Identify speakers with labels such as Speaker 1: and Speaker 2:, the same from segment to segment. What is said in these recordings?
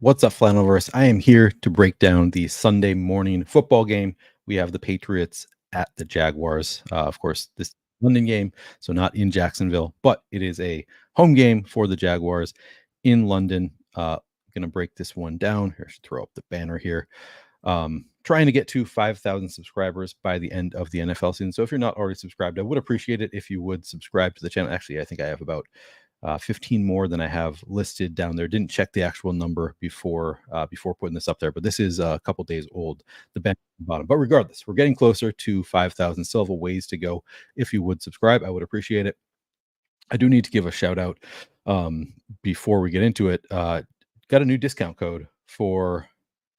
Speaker 1: What's up, Flannelverse? I am here to break down the Sunday morning football game. We have the Patriots at the Jaguars. Of course, this London game, so not in Jacksonville, but it is a home game for the Jaguars in London. Going to break this one down. Here, I should throw up the banner here. Trying to get to 5,000 subscribers by the end of the NFL season. So if you're not already subscribed, I would appreciate it if you would subscribe to the channel. Actually, I think I have about 15 more than I have listed down there. Didn't check the actual number before putting this up there, but this is a couple days old, the bottom. But regardless, we're getting closer to 5,000. Still have a ways to go. If you would subscribe, I would appreciate it. I do need to give a shout out before we get into it. Got a new discount code for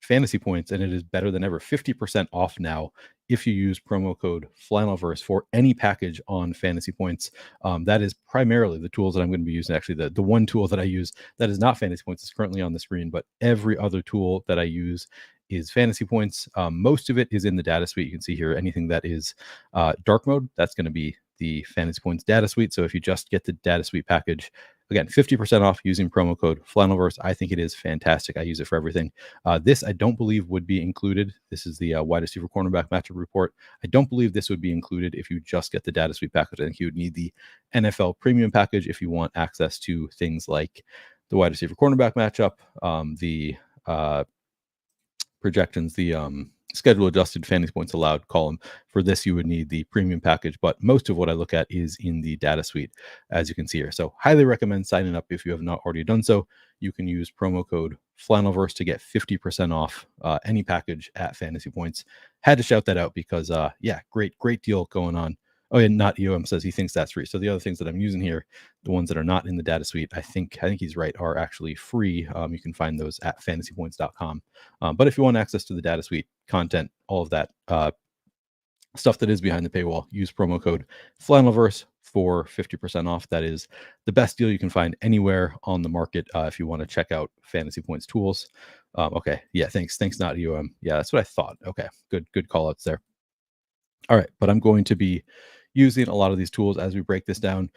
Speaker 1: fantasy points, and it is better than ever. 50% off now if you use promo code Flannelverse for any package on fantasy points. That is primarily the tools that I'm going to be using. Actually, the one tool that I use that is not fantasy points is currently on the screen, but every other tool that I use is fantasy points. Most of it is in the data suite. You can see here anything that is dark mode, that's going to be the fantasy points data suite. So if you just get the data suite package, again, 50% off using promo code Flannelverse. I think it is fantastic. I use it for everything. This I don't believe would be included. This is the wide receiver cornerback matchup report. I don't believe this would be included if you just get the data suite package. I think you would need the NFL premium package if you want access to things like the wide receiver cornerback matchup, the projections, the schedule adjusted fantasy points allowed column. For this, you would need the premium package, but most of what I look at is in the data suite, as you can see here. So highly recommend signing up if you have not already done so. You can use promo code Flannelverse to get 50% off any package at Fantasy Points. Had to shout that out because, yeah, great deal going on. Oh, and not EOM says he thinks that's free. So the other things that I'm using here, the ones that are not in the data suite, I think he's right, are actually free. You can find those at fantasypoints.com. But if you want access to the data suite content, all of that stuff that is behind the paywall, use promo code Flannelverse for 50% off. That is the best deal you can find anywhere on the market if you want to check out Fantasy Points tools. Okay, yeah, thanks, not EOM. Yeah, that's what I thought. Okay, good call outs there. All right, but I'm going to be using a lot of these tools as we break this down.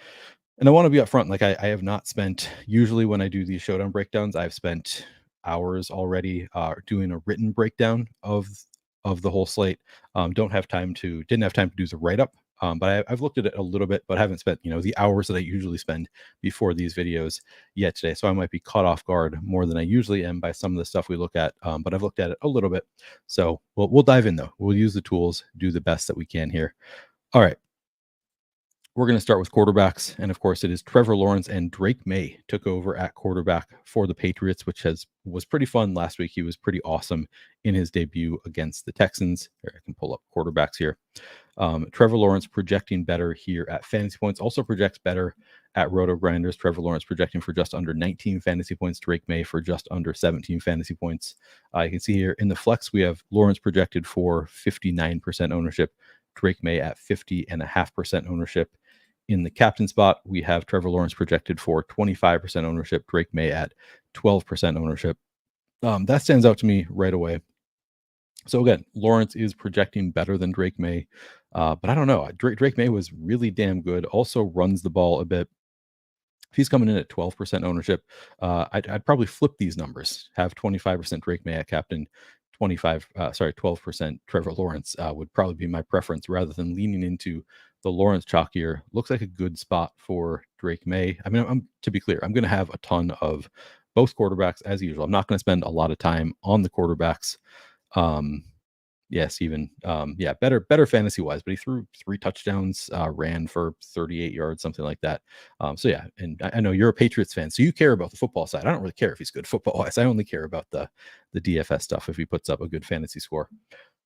Speaker 1: And I want to be upfront. Like I have not spent, usually when I do these showdown breakdowns, I've spent hours already doing a written breakdown of the whole slate. Didn't have time to do the write-up. But I've looked at it a little bit, but haven't spent, the hours that I usually spend before these videos yet today. So I might be caught off guard more than I usually am by some of the stuff we look at. But I've looked at it a little bit. So we'll dive in though. We'll use the tools, do the best that we can here. All right. We're going to start with quarterbacks. And of course, it is Trevor Lawrence and Drake Maye took over at quarterback for the Patriots, which was pretty fun last week. He was pretty awesome in his debut against the Texans. Here, I can pull up quarterbacks here. Trevor Lawrence projecting better here at Fantasy Points, also projects better at Roto Grinders. Trevor Lawrence projecting for just under 19 fantasy points, Drake Maye for just under 17 fantasy points. You can see here in the flex, we have Lawrence projected for 59% ownership, Drake Maye at 50.5% ownership. In the captain spot, we have Trevor Lawrence projected for 25% ownership, Drake Maye at 12% ownership. That stands out to me right away. So again, Lawrence is projecting better than Drake Maye, but I don't know. Drake Maye was really damn good. Also runs the ball a bit. If he's coming in at 12% ownership, I'd probably flip these numbers. Have 25% Drake Maye at captain, 12% Trevor Lawrence would probably be my preference rather than leaning into the Lawrence chalk here. Looks like a good spot for Drake Maye. I mean, to be clear, I'm going to have a ton of both quarterbacks as usual. I'm not going to spend a lot of time on the quarterbacks. Better fantasy wise, but he threw 3 touchdowns, ran for 38 yards, something like that. So yeah, and I know you're a Patriots fan, so you care about the football side. I don't really care if he's good football wise. I only care about the DFS stuff if he puts up a good fantasy score.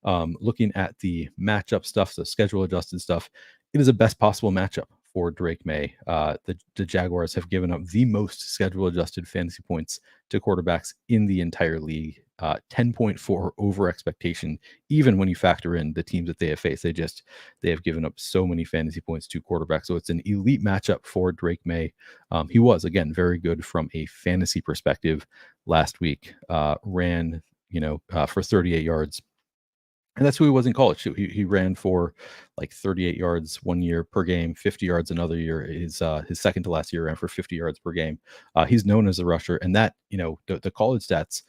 Speaker 1: Looking at the matchup stuff, the schedule adjusted stuff, it is a best possible matchup for Drake Maye. The Jaguars have given up the most schedule adjusted fantasy points to quarterbacks in the entire league. 10.4 over expectation, even when you factor in the teams that they have faced. They have given up so many fantasy points to quarterbacks. So it's an elite matchup for Drake Maye. He was, again, very good from a fantasy perspective last week. Ran, for 38 yards. And that's who he was in college too. He ran for like 38 yards one year per game, 50 yards another year. His second to last year ran for 50 yards per game. He's known as a rusher, and that the college stats,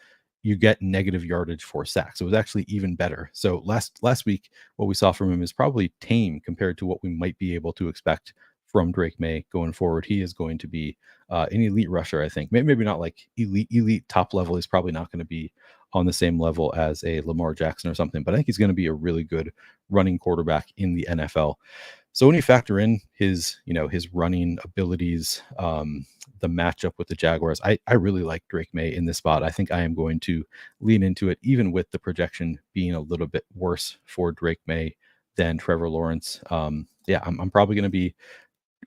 Speaker 1: you get negative yardage for sacks. So it was actually even better. So last week, what we saw from him is probably tame compared to what we might be able to expect from Drake Maye going forward. He is going to be an elite rusher, I think. Maybe not like elite top level. He's probably not going to be on the same level as a Lamar Jackson or something, but I think he's going to be a really good running quarterback in the NFL. So when you factor in his running abilities, the matchup with the Jaguars, I really like Drake Maye in this spot. I think I am going to lean into it, even with the projection being a little bit worse for Drake Maye than Trevor Lawrence. Yeah, I'm probably going to be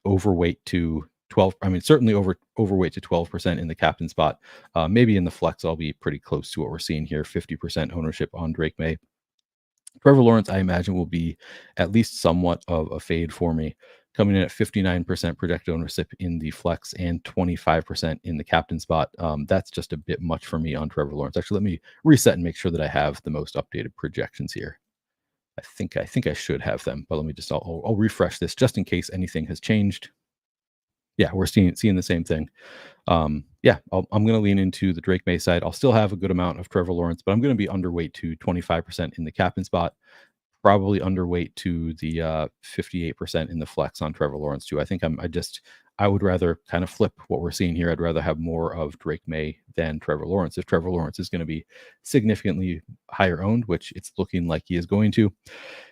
Speaker 1: overweight to 12. I mean, certainly overweight to 12% in the captain spot. Maybe in the flex, I'll be pretty close to what we're seeing here, 50% ownership on Drake Maye. Trevor Lawrence, I imagine, will be at least somewhat of a fade for me, coming in at 59% projected ownership in the flex and 25% in the captain spot. That's just a bit much for me on Trevor Lawrence. Actually, let me reset and make sure that I have the most updated projections here. I think I should have them, but let me just I'll refresh this just in case anything has changed. Yeah, we're seeing the same thing. Yeah, I'm going to lean into the Drake Maye side. I'll still have a good amount of Trevor Lawrence, but I'm going to be underweight to 25% in the captain spot. Probably underweight to the 58% in the flex on Trevor Lawrence too. I think I would rather kind of flip what we're seeing here. I'd rather have more of Drake Maye than Trevor Lawrence. If Trevor Lawrence is going to be significantly higher owned, which it's looking like he is going to.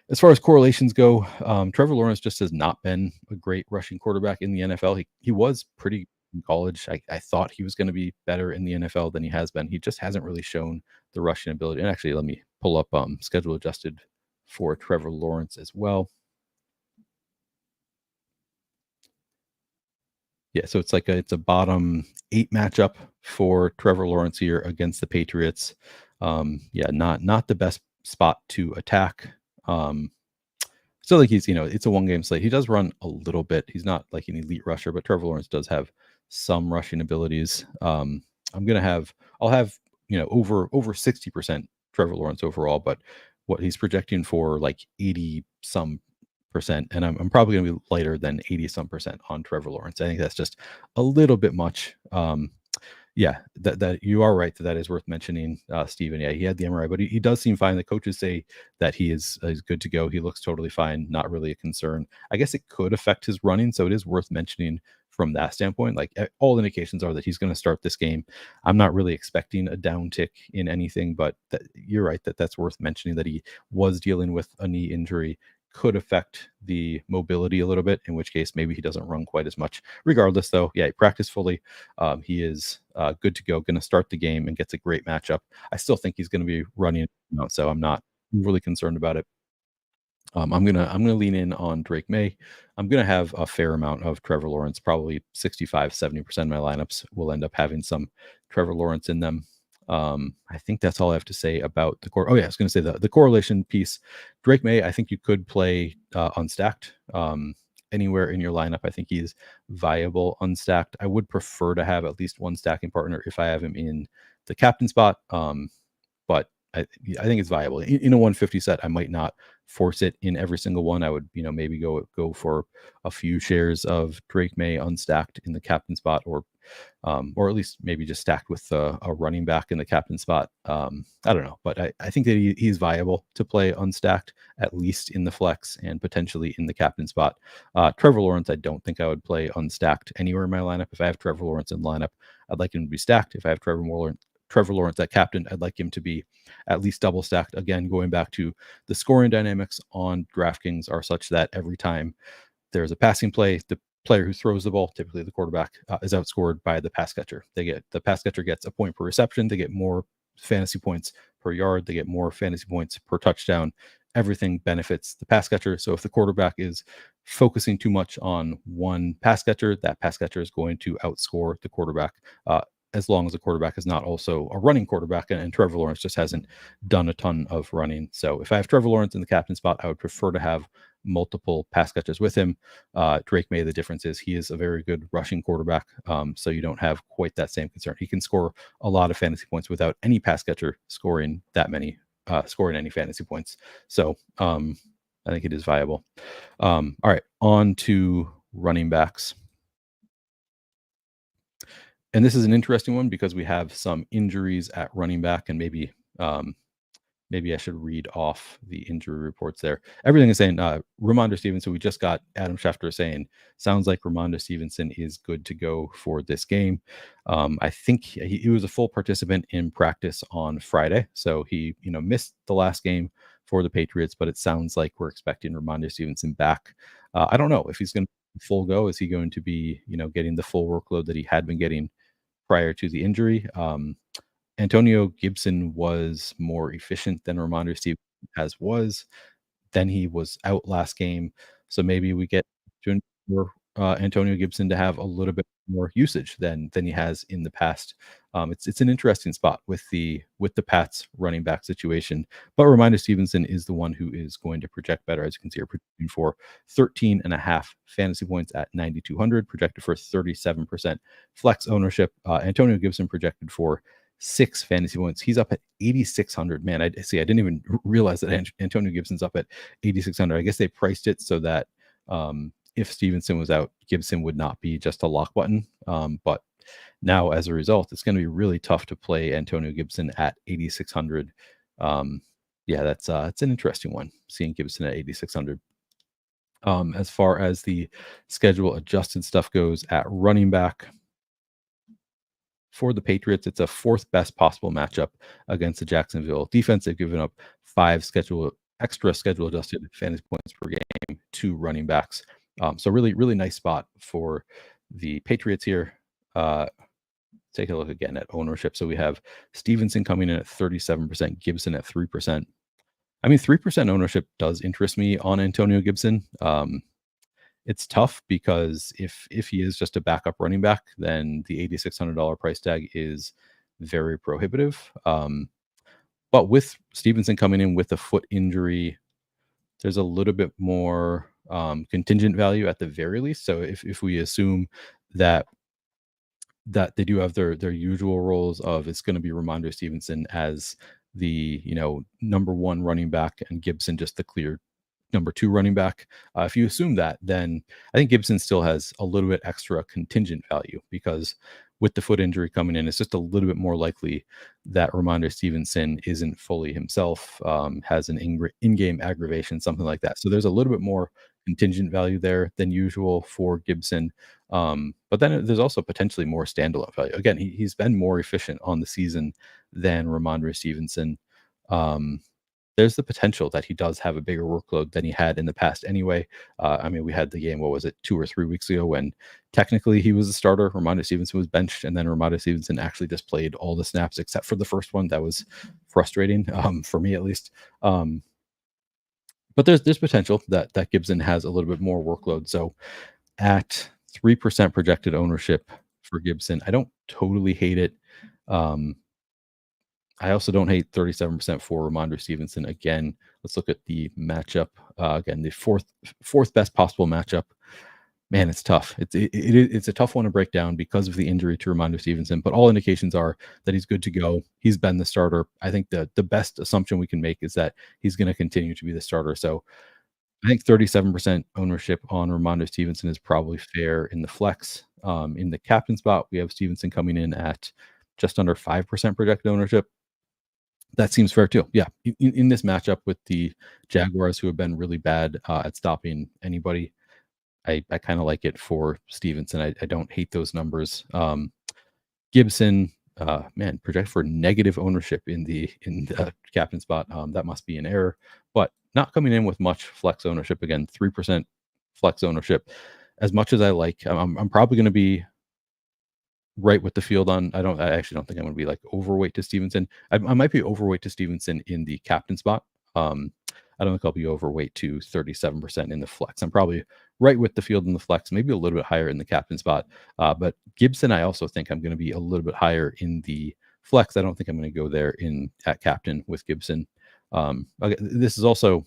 Speaker 1: As far as correlations go, Trevor Lawrence just has not been a great rushing quarterback in the NFL. He was pretty in college. I thought he was going to be better in the NFL than he has been. He just hasn't really shown the rushing ability. And actually, let me pull up schedule adjusted for Trevor Lawrence as well. Yeah, so it's a bottom 8 matchup for Trevor Lawrence here against the Patriots. Yeah, not the best spot to attack. Still think it's a one game slate. He does run a little bit. He's not like an elite rusher, but Trevor Lawrence does have some rushing abilities. I'll have over 60% Trevor Lawrence overall, but what he's projecting for like 80 some percent, and I'm probably going to be lighter than 80 some percent on Trevor Lawrence. I think that's just a little bit much. Yeah, that you are right that is worth mentioning, Steven. Yeah, he had the MRI, but he does seem fine. The coaches say that he is good to go. He looks totally fine, not really a concern. I guess it could affect his running, so it is worth mentioning from that standpoint. Like all indications are that he's going to start this game. I'm not really expecting a downtick in anything, but you're right that's worth mentioning that he was dealing with a knee injury. Could affect the mobility a little bit, in which case maybe he doesn't run quite as much. Regardless, though, yeah, he practiced fully. He is good to go, going to start the game and gets a great matchup. I still think he's going to be running, so I'm not really concerned about it. I'm gonna lean in on Drake Maye. I'm gonna have a fair amount of Trevor Lawrence, probably 65-70% of my lineups will end up having some Trevor Lawrence in them. I think that's all I have to say about the core. Oh yeah, I was gonna say the correlation piece. Drake Maye, I think you could play unstacked anywhere in your lineup. I think he's viable unstacked. I would prefer to have at least one stacking partner if I have him in the captain spot. But I think it's viable in a 150 set. I might not force it in every single one. I would, maybe go for a few shares of Drake Maye unstacked in the captain spot, or at least maybe just stacked with a running back in the captain spot. I don't know, but I think that he's viable to play unstacked, at least in the flex and potentially in the captain spot. Trevor Lawrence, I don't think I would play unstacked anywhere in my lineup. If I have Trevor Lawrence in lineup, I'd like him to be stacked. If I have Trevor Lawrence at captain, I'd like him to be at least double stacked. Again, going back to the scoring dynamics on DraftKings are such that every time there's a passing play, the player who throws the ball, typically the quarterback, is outscored by the pass catcher. The pass catcher gets a point per reception. They get more fantasy points per yard. They get more fantasy points per touchdown. Everything benefits the pass catcher. So if the quarterback is focusing too much on one pass catcher, that pass catcher is going to outscore the quarterback. As long as the quarterback is not also a running quarterback, and Trevor Lawrence just hasn't done a ton of running. So if I have Trevor Lawrence in the captain spot, I would prefer to have multiple pass catchers with him. Drake Maye, the difference is he is a very good rushing quarterback, so you don't have quite that same concern. He can score a lot of fantasy points without any pass catcher scoring that many scoring any fantasy points. So I think it is viable. All right, on to running backs. And this is an interesting one because we have some injuries at running back, and um, maybe I should read off the injury reports there. Everything is saying Ramondre Stevenson. We just got Adam Schefter saying sounds like Ramondre Stevenson is good to go for this game. I think he was a full participant in practice on Friday, so he missed the last game for the Patriots, but it sounds like we're expecting Ramondre Stevenson back. I don't know if he's going to full go. Is he going to be getting the full workload that he had been getting prior to the injury? Antonio Gibson was more efficient than Ramondre Stevenson as was. Then he was out last game, so maybe we get for Antonio Gibson to have a little bit more usage than he has in the past. It's an interesting spot with the Pats running back situation, but Ramondre Stevenson is the one who is going to project better. As you can see, we're projecting for 13 and a half fantasy points at 9,200, projected for 37% flex ownership. Antonio Gibson projected for 6 fantasy points. He's up at 8,600. Man, I see. I didn't even realize that Antonio Gibson's up at 8,600. I guess they priced it so that if Stevenson was out, Gibson would not be just a lock button. But now, as a result, it's going to be really tough to play Antonio Gibson at 8,600. Yeah, it's an interesting one, seeing Gibson at 8,600. As far as the schedule adjusted stuff goes at running back, for the Patriots, it's a fourth best possible matchup against the Jacksonville defense. They've given up 5 extra schedule adjusted fantasy points per game to running backs. So really, really nice spot for the Patriots here. Take a look again at ownership. So we have Stevenson coming in at 37%, Gibson at 3%. I mean, 3% ownership does interest me on Antonio Gibson. It's tough because if he is just a backup running back, then the $8,600 price tag is very prohibitive. But with Stevenson coming in with a foot injury, there's a little bit more contingent value at the very least. So if we assume that they do have their usual roles of it's going to be Ramondre Stevenson as the number 1 running back and Gibson just the clear number 2 running back. If you assume that, then I think Gibson still has a little bit extra contingent value because with the foot injury coming in, it's just a little bit more likely that Ramondre Stevenson isn't fully himself, has an in-game aggravation, something like that. So there's a little bit more contingent value there than usual for Gibson. But then there's also potentially more standalone value. Again, he's been more efficient on the season than Ramondre Stevenson. There's the potential that he does have a bigger workload than he had in the past anyway. I mean, we had the game, what was it, 2 or 3 weeks ago when technically he was a starter. Ramondre Stevenson was benched, and then Ramondre Stevenson actually just played all the snaps except for the first one. That was frustrating, for me at least. But there's potential that Gibson has a little bit more workload. So at 3% projected ownership for Gibson, I don't totally hate it. I also don't hate 37% for Ramondre Stevenson. Again, let's look at the matchup. Again, the fourth best possible matchup. Man, it's tough. It's a tough one to break down because of the injury to Ramondre Stevenson, but all indications are that he's good to go. He's been the starter. I think the best assumption we can make is that he's going to continue to be the starter. So I think 37% ownership on Ramondre Stevenson is probably fair in the flex. In the captain spot, we have Stevenson coming in at just under 5% projected ownership. That seems fair too. Yeah, in this matchup with the Jaguars, who have been really bad at stopping anybody, I kind of like it for Stevenson. I don't hate those numbers. Gibson, man, project for negative ownership in the captain spot. That must be an error, but not coming in with much flex ownership. Again, 3% flex ownership. As much as I like, I'm probably going to be right with the field on. I actually don't think I'm going to be like overweight to Stevenson. I might be overweight to Stevenson in the captain spot. I don't think I'll be overweight to 37% in the flex. I'm probably right with the field in the flex, maybe a little bit higher in the captain spot. But Gibson, I also think I'm going to be a little bit higher in the flex. I don't think I'm going to go there at captain with Gibson. Okay, this is also,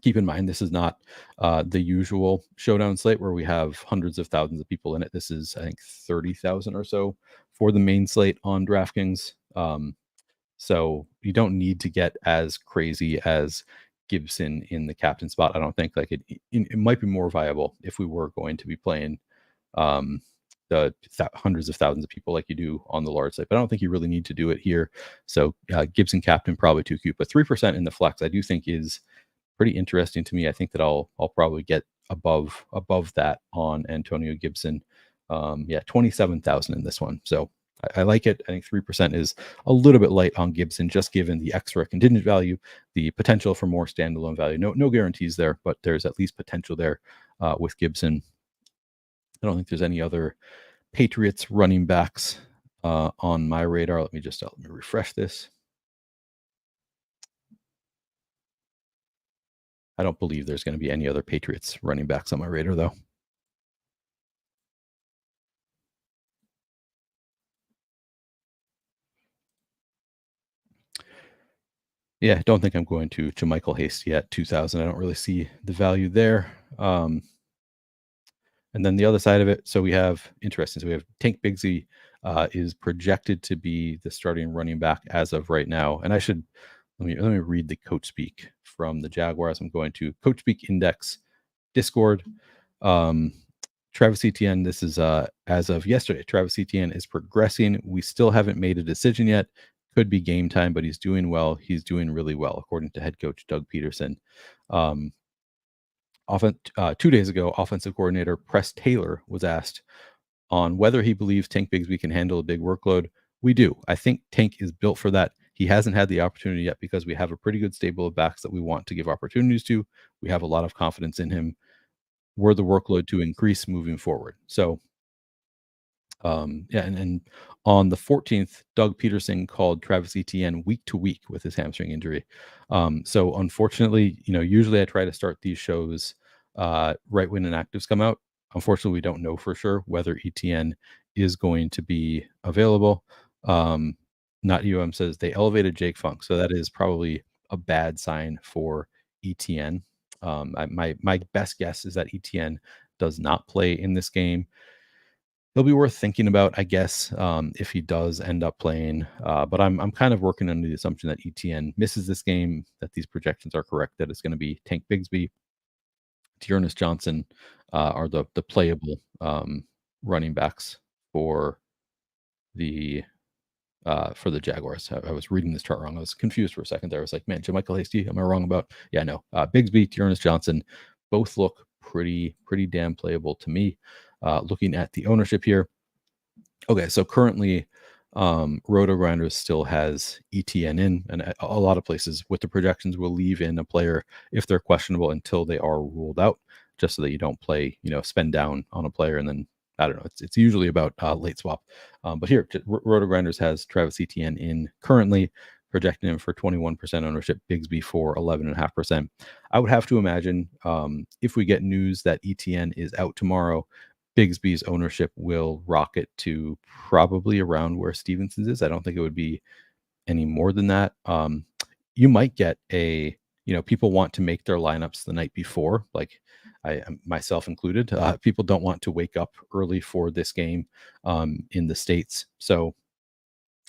Speaker 1: keep in mind, this is not the usual showdown slate where we have hundreds of thousands of people in it. This is, I think, 30,000 or so for the main slate on DraftKings. So you don't need to get as crazy as Gibson in the captain spot. I don't think like it might be more viable if we were going to be playing um, the hundreds of thousands of people like you do on the large site. But I don't think you really need to do it here. So Gibson captain probably too cute, but 3% in the flex I do think is pretty interesting to me. I think that I'll probably get above that on Antonio Gibson. Yeah, 27,000 in this one. So I like it. I think 3% is a little bit light on Gibson, just given the extra contingent value, the potential for more standalone value. No guarantees there, but there's at least potential there with Gibson. I don't think there's any other Patriots running backs on my radar. Let me refresh this. I don't believe there's going to be any other Patriots running backs on my radar, though. Yeah, don't think I'm going to Michael Hasty at 2,000. I don't really see the value there. And then the other side of it, so we have interesting. So we have Tank Bigsby is projected to be the starting running back as of right now. And I should let me read the coach speak from the Jaguars. I'm going to Coach Speak Index Discord. Travis Etienne, this is as of yesterday. Travis Etienne is progressing. We still haven't made a decision yet. Could be game time, but he's doing well. He's doing really well, according to head coach Doug Peterson. Often 2 days ago, offensive coordinator Press Taylor was asked on whether he believes Tank Bigsby can handle a big workload. We do. I think Tank is built for that. He hasn't had the opportunity yet because we have a pretty good stable of backs that we want to give opportunities to. We have a lot of confidence in him. Were the workload to increase moving forward. So yeah, and on the 14th, Doug Peterson called Travis Etienne week to week with his hamstring injury. So unfortunately, usually I try to start these shows right when inactives come out. Unfortunately, we don't know for sure whether Etienne is going to be available. Not says they elevated Jake Funk, so that is probably a bad sign for Etienne. My best guess is that Etienne does not play in this game. He'll be worth thinking about, I guess, if he does end up playing. But I'm kind of working under the assumption that Etienne misses this game, that these projections are correct, that it's going to be Tank Bigsby, Dearness Johnson are the playable running backs for the Jaguars. I was reading this chart wrong. I was confused for a second there. I was like, man, Michael Hasty, am I wrong about? Yeah, no. Bigsby, Dearness Johnson, both look pretty damn playable to me. Looking at the ownership here. Okay, so currently Roto Grinders still has ETN in, and a lot of places with the projections will leave in a player if they're questionable until they are ruled out, just so that you don't play, spend down on a player and then I don't know. It's usually about late swap. But here, Roto Grinders has Travis Etienne in currently, projecting him for 21% ownership, Bigsby for 11.5%. I would have to imagine if we get news that Etienne is out tomorrow, Bigsby's ownership will rocket to probably around where Stevenson's is. I don't think it would be any more than that. You might get people want to make their lineups the night before, like I myself included. People don't want to wake up early for this game in the States. So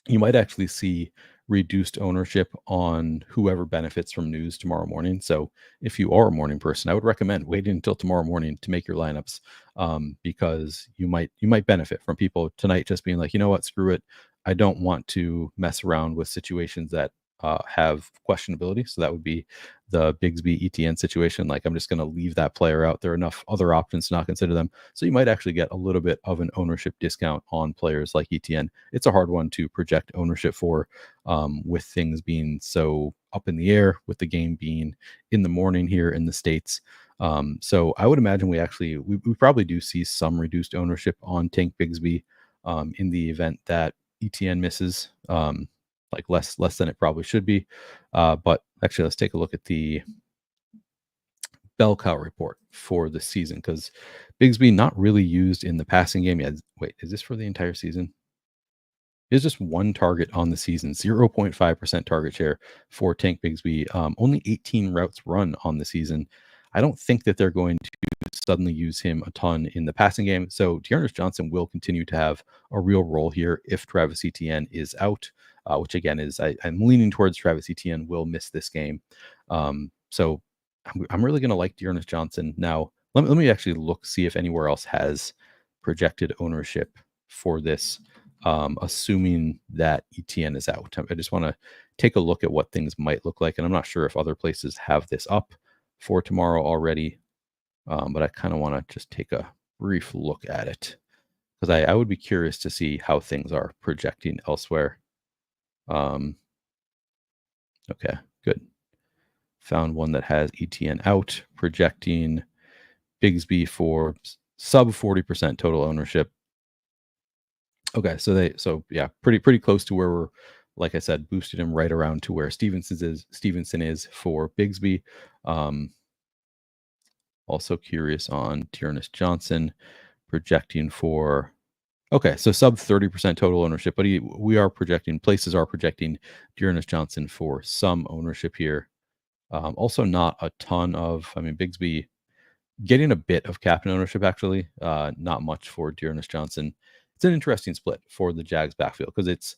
Speaker 1: you might actually see reduced ownership on whoever benefits from news tomorrow morning. So if you are a morning person, I would recommend waiting until tomorrow morning to make your lineups, because you might benefit from people tonight just being like, you know what, screw it. I don't want to mess around with situations that have questionability. So that would be the Bigsby ETN situation. Like, I'm just going to leave that player out. There are enough other options to not consider them. So you might actually get a little bit of an ownership discount on players like ETN. It's a hard one to project ownership for, with things being so up in the air, with the game being in the morning here in the States. So I would imagine we probably do see some reduced ownership on Tank Bigsby in the event that ETN misses. Like less than it probably should be. But actually, let's take a look at the bell cow report for the season, because Bigsby not really used in the passing game. Yeah, wait, is this for the entire season? It's just one target on the season, 0.5% target share for Tank Bigsby. Only 18 routes run on the season. I don't think that they're going to suddenly use him a ton in the passing game. So Dearness Johnson will continue to have a real role here if Travis Etienne is out. which again is I'm leaning towards Travis Etienne will miss this game. So I'm really going to like Dearness Johnson. Now, let me actually see if anywhere else has projected ownership for this, assuming that Etienne is out. I just want to take a look at what things might look like. And I'm not sure if other places have this up for tomorrow already, but I kind of want to just take a brief look at it because I would be curious to see how things are projecting elsewhere. Okay, good. Found one that has ETN out, projecting Bigsby for sub 40% total ownership. Okay, so yeah, pretty close to where we're, like I said, boosted him right around to where Stevenson is for Bigsby. Also curious on Dearness Johnson projecting for, okay, so sub 30% total ownership, but places are projecting Dearness Johnson for some ownership here. Also not a ton of, I mean, Bigsby getting a bit of captain ownership, actually, not much for Dearness Johnson. It's an interesting split for the Jags backfield because it's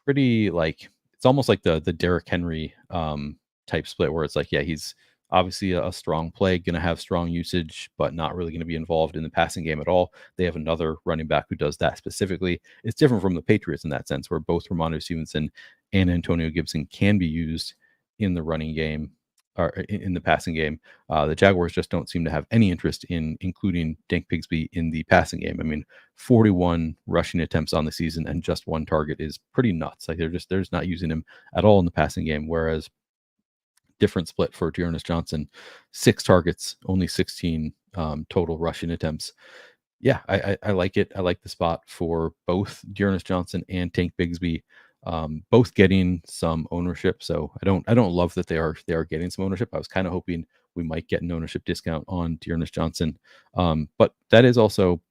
Speaker 1: pretty like, it's almost like the Derrick Henry type split where it's like, yeah, he's obviously a strong play, going to have strong usage, but not really going to be involved in the passing game at all. They have another running back who does that specifically. It's different from the Patriots in that sense, where both Ramondre Stevenson and Antonio Gibson can be used in the running game or in the passing game. The Jaguars just don't seem to have any interest in including Dank Bigsby in the passing game. I mean, 41 rushing attempts on the season and just one target is pretty nuts. Like they're just not using him at all in the passing game. Whereas different split for Dearness Johnson, 6 targets, only 16 total rushing attempts. Yeah, I like it. I like the spot for both Dearness Johnson and Tank Bigsby, both getting some ownership. So I don't love that they are getting some ownership. I was kind of hoping we might get an ownership discount on Dearness Johnson, but that is also,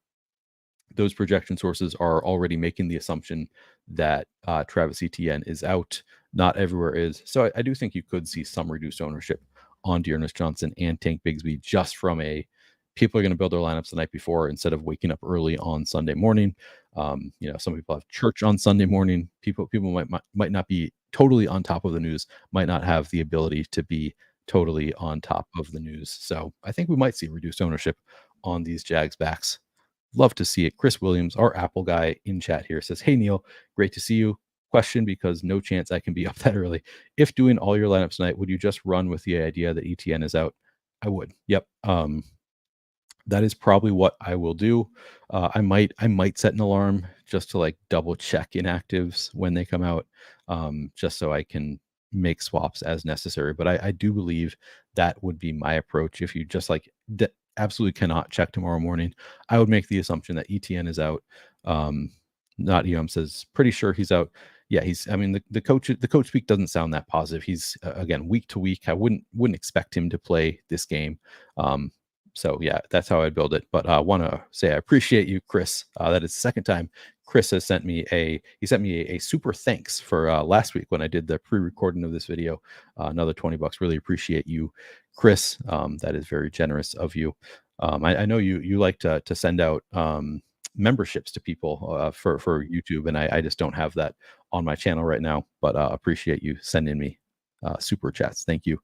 Speaker 1: those projection sources are already making the assumption that Travis Etienne is out. Not everywhere is. So I do think you could see some reduced ownership on Dearness Johnson and Tank Bigsby just from people are going to build their lineups the night before instead of waking up early on Sunday morning. Some people have church on Sunday morning. People might not be totally on top of the news, might not have the ability to be totally on top of the news. So I think we might see reduced ownership on these Jags backs. Love to see it. Chris Williams, our Apple guy in chat here, says, "Hey Neil, great to see you. Question, because no chance I can be up that early. If doing all your lineups tonight, would you just run with the idea that ETN is out?" I would. Yep. That is probably what I will do. I might set an alarm just to like double check inactives when they come out, just so I can make swaps as necessary. But I do believe that would be my approach. If you just like absolutely cannot check tomorrow morning, I would make the assumption that ETN is out. Not says pretty sure he's out. Yeah, I mean, the coach speak doesn't sound that positive. He's again, week to week. I wouldn't expect him to play this game. So yeah, that's how I'd build it. But I want to say I appreciate you, Chris. That is the second time Chris has sent me a super thanks for last week when I did the pre-recording of this video. Another $20. Really appreciate you, Chris. That is very generous of you. I know you like to send out memberships to people for YouTube, and I just don't have that on my channel right now. But appreciate you sending me super chats. Thank you.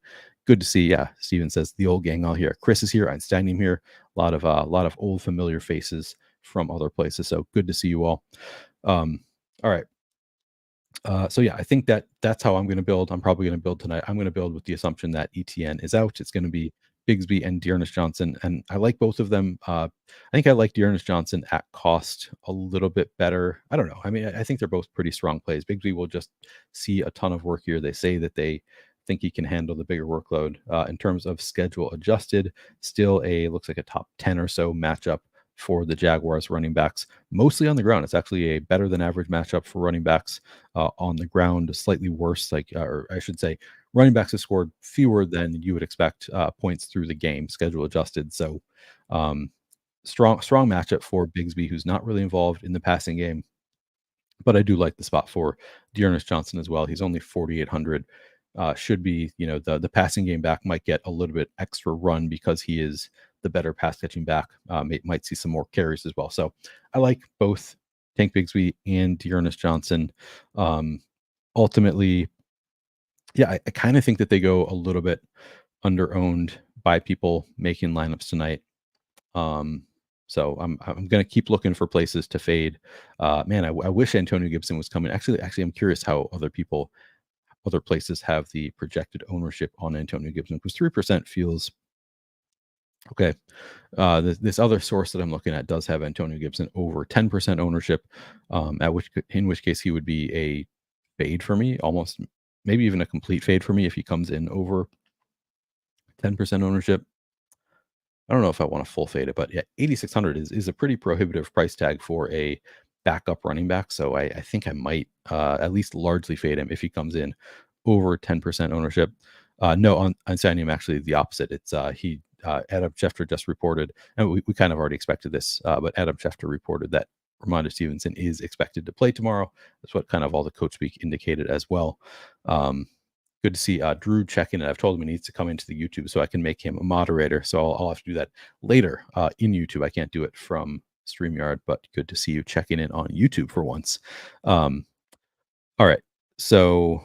Speaker 1: Good to see. Yeah, Steven says the old gang all here. Chris is here. Einstein here. A lot of old familiar faces from other places. So good to see you all. All right. So yeah, I think that's how I'm going to build. I'm probably going to build tonight. I'm going to build with the assumption that ETN is out. It's going to be Bigsby and Dearness Johnson, and I like both of them. I think I like Dearness Johnson at cost a little bit better. I don't know. I mean, I think they're both pretty strong plays. Bigsby will just see a ton of work here. They say that they think he can handle the bigger workload. In terms of schedule adjusted, still looks like a top 10 or so matchup for the Jaguars running backs, mostly on the ground. It's actually a better than average matchup for running backs on the ground, slightly worse, or I should say, running backs have scored fewer than you would expect points through the game, schedule adjusted. So strong matchup for Bigsby, who's not really involved in the passing game. But I do like the spot for Dearness Johnson as well. He's only 4,800. Should be, the passing game back might get a little bit extra run because he is the better pass catching back. Might see some more carries as well. So I like both Tank Bigsby and Dearness Johnson. ultimately, yeah, I kind of think that they go a little bit under owned by people making lineups tonight. Um, so I'm gonna keep looking for places to fade. Man, I wish Antonio Gibson was coming. Actually, I'm curious how other places have the projected ownership on Antonio Gibson, because 3% feels okay. This other source that I'm looking at does have Antonio Gibson over 10% ownership, in which case he would be a fade for me, almost maybe even a complete fade for me if he comes in over 10% ownership. I don't know if I want to full fade it, but yeah, 8,600 is a pretty prohibitive price tag for a backup running back. So I think I might at least largely fade him if he comes in over 10% ownership. No, on signing him, actually the opposite. It's Adam Schefter just reported, and we kind of already expected this, but Adam Schefter reported that Ramondre Stevenson is expected to play tomorrow. That's what kind of all the coach speak indicated as well. Um, Good to see Drew checking it. I've told him he needs to come into the YouTube so I can make him a moderator. So I'll have to do that later in YouTube. I can't do it from StreamYard, but good to see you checking in on YouTube for once. All right. So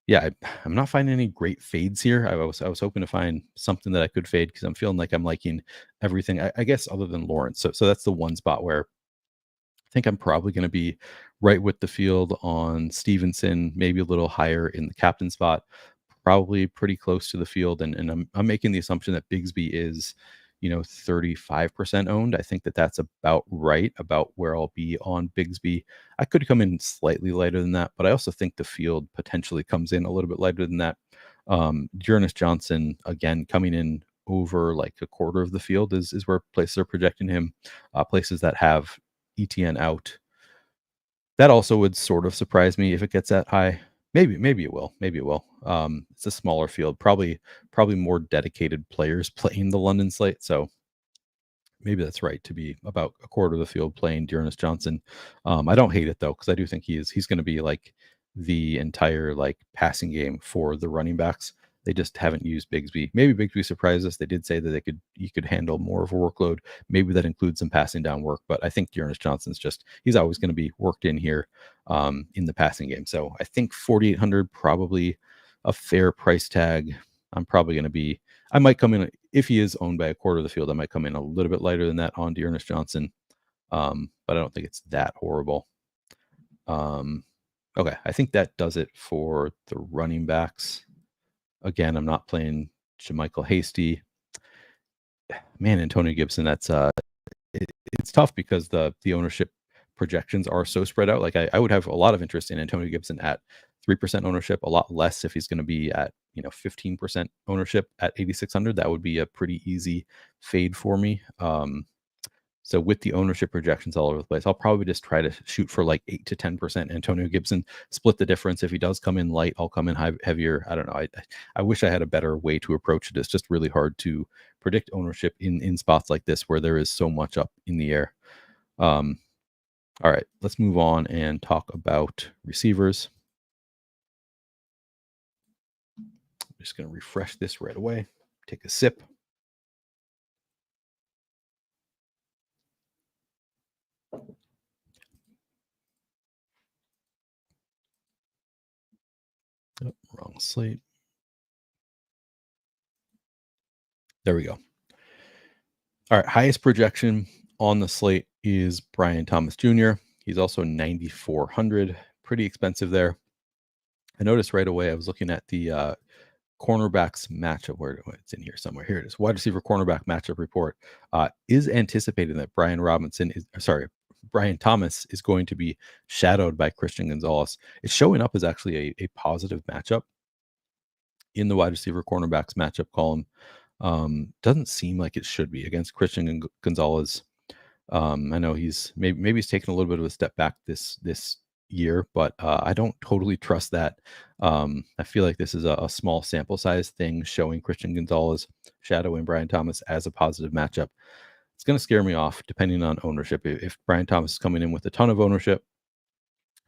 Speaker 1: yeah, I'm not finding any great fades here. I was hoping to find something that I could fade because I'm feeling like I'm liking everything. I guess other than Lawrence. So that's the one spot where I think I'm probably going to be right with the field on Stevenson, maybe a little higher in the captain spot, probably pretty close to the field. And I'm making the assumption that Bigsby is, 35% owned. I think that that's about right, about where I'll be on Bigsby. I could come in slightly lighter than that, but I also think the field potentially comes in a little bit lighter than that. Dearness Johnson, again, coming in over like a quarter of the field is where places are projecting him. Places that have ETN out. That also would sort of surprise me if it gets that high. Maybe it will. Maybe it will. It's a smaller field, probably more dedicated players playing the London slate. So maybe that's right to be about a quarter of the field playing Dearness Johnson. I don't hate it though, because I do think he's going to be like the entire like passing game for the running backs. They just haven't used Bigsby. Maybe Bigsby surprised us. They did say that he could handle more of a workload. Maybe that includes some passing down work. But I think Dearness Johnson's he's always going to be worked in here in the passing game. So I think 4,800 probably a fair price tag. I'm probably going to be I might come in if he is owned by a quarter of the field. I might come in a little bit lighter than that on Dearness Johnson, but I don't think it's that horrible. Okay, I think that does it for the running backs. Again, I'm not playing Jermichael Hasty. Man, Antonio Gibson. It's tough because the ownership projections are so spread out. Like I would have a lot of interest in Antonio Gibson at 3% ownership, a lot less if he's going to be at 15% ownership at 8,600. That would be a pretty easy fade for me. So with the ownership projections all over the place, I'll probably just try to shoot for like 8 to 10% Antonio Gibson, split the difference. If he does come in light, I'll come in heavier. I don't know. I wish I had a better way to approach it. It's just really hard to predict ownership in spots like this where there is so much up in the air. All right, let's move on and talk about receivers. I'm just going to refresh this right away. Take a sip. Oh, wrong slate. There we go. All right, highest projection on the slate is Brian Thomas Jr. He's also 9,400, pretty expensive there. I noticed right away. I was looking at the cornerbacks matchup. Where it's in here somewhere. Here it is. Wide receiver cornerback matchup report is anticipating that Brian Thomas is going to be shadowed by Christian Gonzalez. It's showing up as actually a positive matchup in the wide receiver cornerbacks matchup column. Doesn't seem like it should be against Christian Gonzalez. I know maybe he's taken a little bit of a step back this year, but I don't totally trust that. I feel like this is a small sample size thing showing Christian Gonzalez shadowing Brian Thomas as a positive matchup. It's going to scare me off depending on ownership. If Brian Thomas is coming in with a ton of ownership,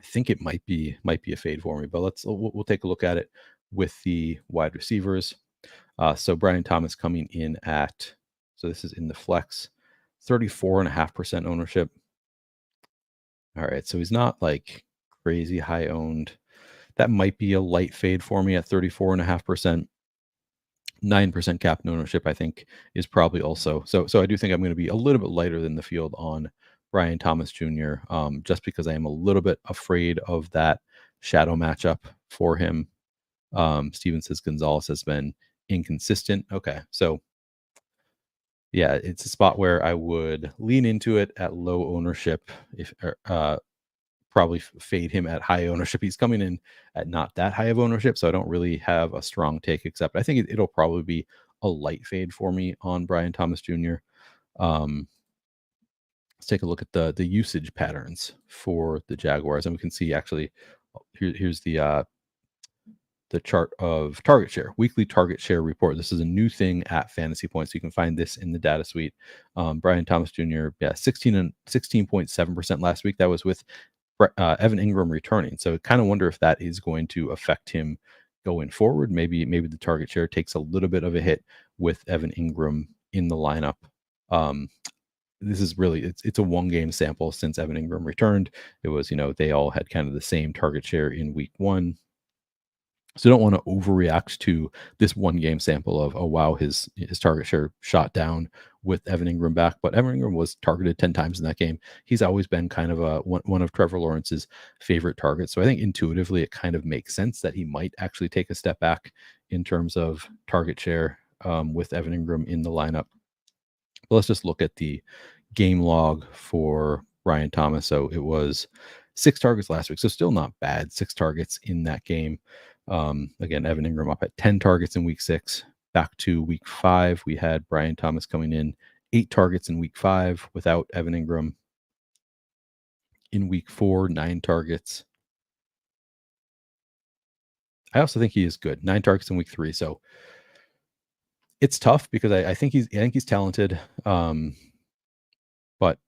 Speaker 1: I think it might be a fade for me. But we'll take a look at it with the wide receivers. So Brian Thomas coming in at, so this is in the flex, 34.5% ownership. All right, so he's not like crazy high owned. That might be a light fade for me at 34.5%. 9% cap ownership, I think, is probably also so. I do think I'm going to be a little bit lighter than the field on Brian Thomas Jr. Just because I am a little bit afraid of that shadow matchup for him. Steven says Gonzalez has been inconsistent. Okay, so yeah, it's a spot where I would lean into it at low ownership. If probably fade him at high ownership. He's coming in at not that high of ownership, so I don't really have a strong take. Except I think it'll probably be a light fade for me on Brian Thomas Jr. Um, let's take a look at the usage patterns for the Jaguars, and we can see actually here's the chart of target share, weekly target share report. This is a new thing at Fantasy Points. So you can find this in the data suite. Brian Thomas Jr., yeah, 16.7% last week. That was with Evan Ingram returning. So I kind of wonder if that is going to affect him going forward. Maybe the target share takes a little bit of a hit with Evan Ingram in the lineup. This is really it's a one game sample since Evan Ingram returned. It was, they all had kind of the same target share in week one. So don't want to overreact to this one game sample of, oh wow, his target share shot down with Evan Ingram back. But Evan Ingram was targeted 10 times in that game. He's always been kind of one of Trevor Lawrence's favorite targets. So I think intuitively it kind of makes sense that he might actually take a step back in terms of target share with Evan Ingram in the lineup. But let's just look at the game log for Brian Thomas. So it was 6 targets last week. So still not bad. 6 targets in that game. Again, Evan Ingram up at 10 targets in week 6. Back to week 5, we had Brian Thomas coming in 8 targets in week 5 without Evan Ingram. In week 4, 9 targets. I also think he is good. 9 targets in week 3. So it's tough because I think he's talented. But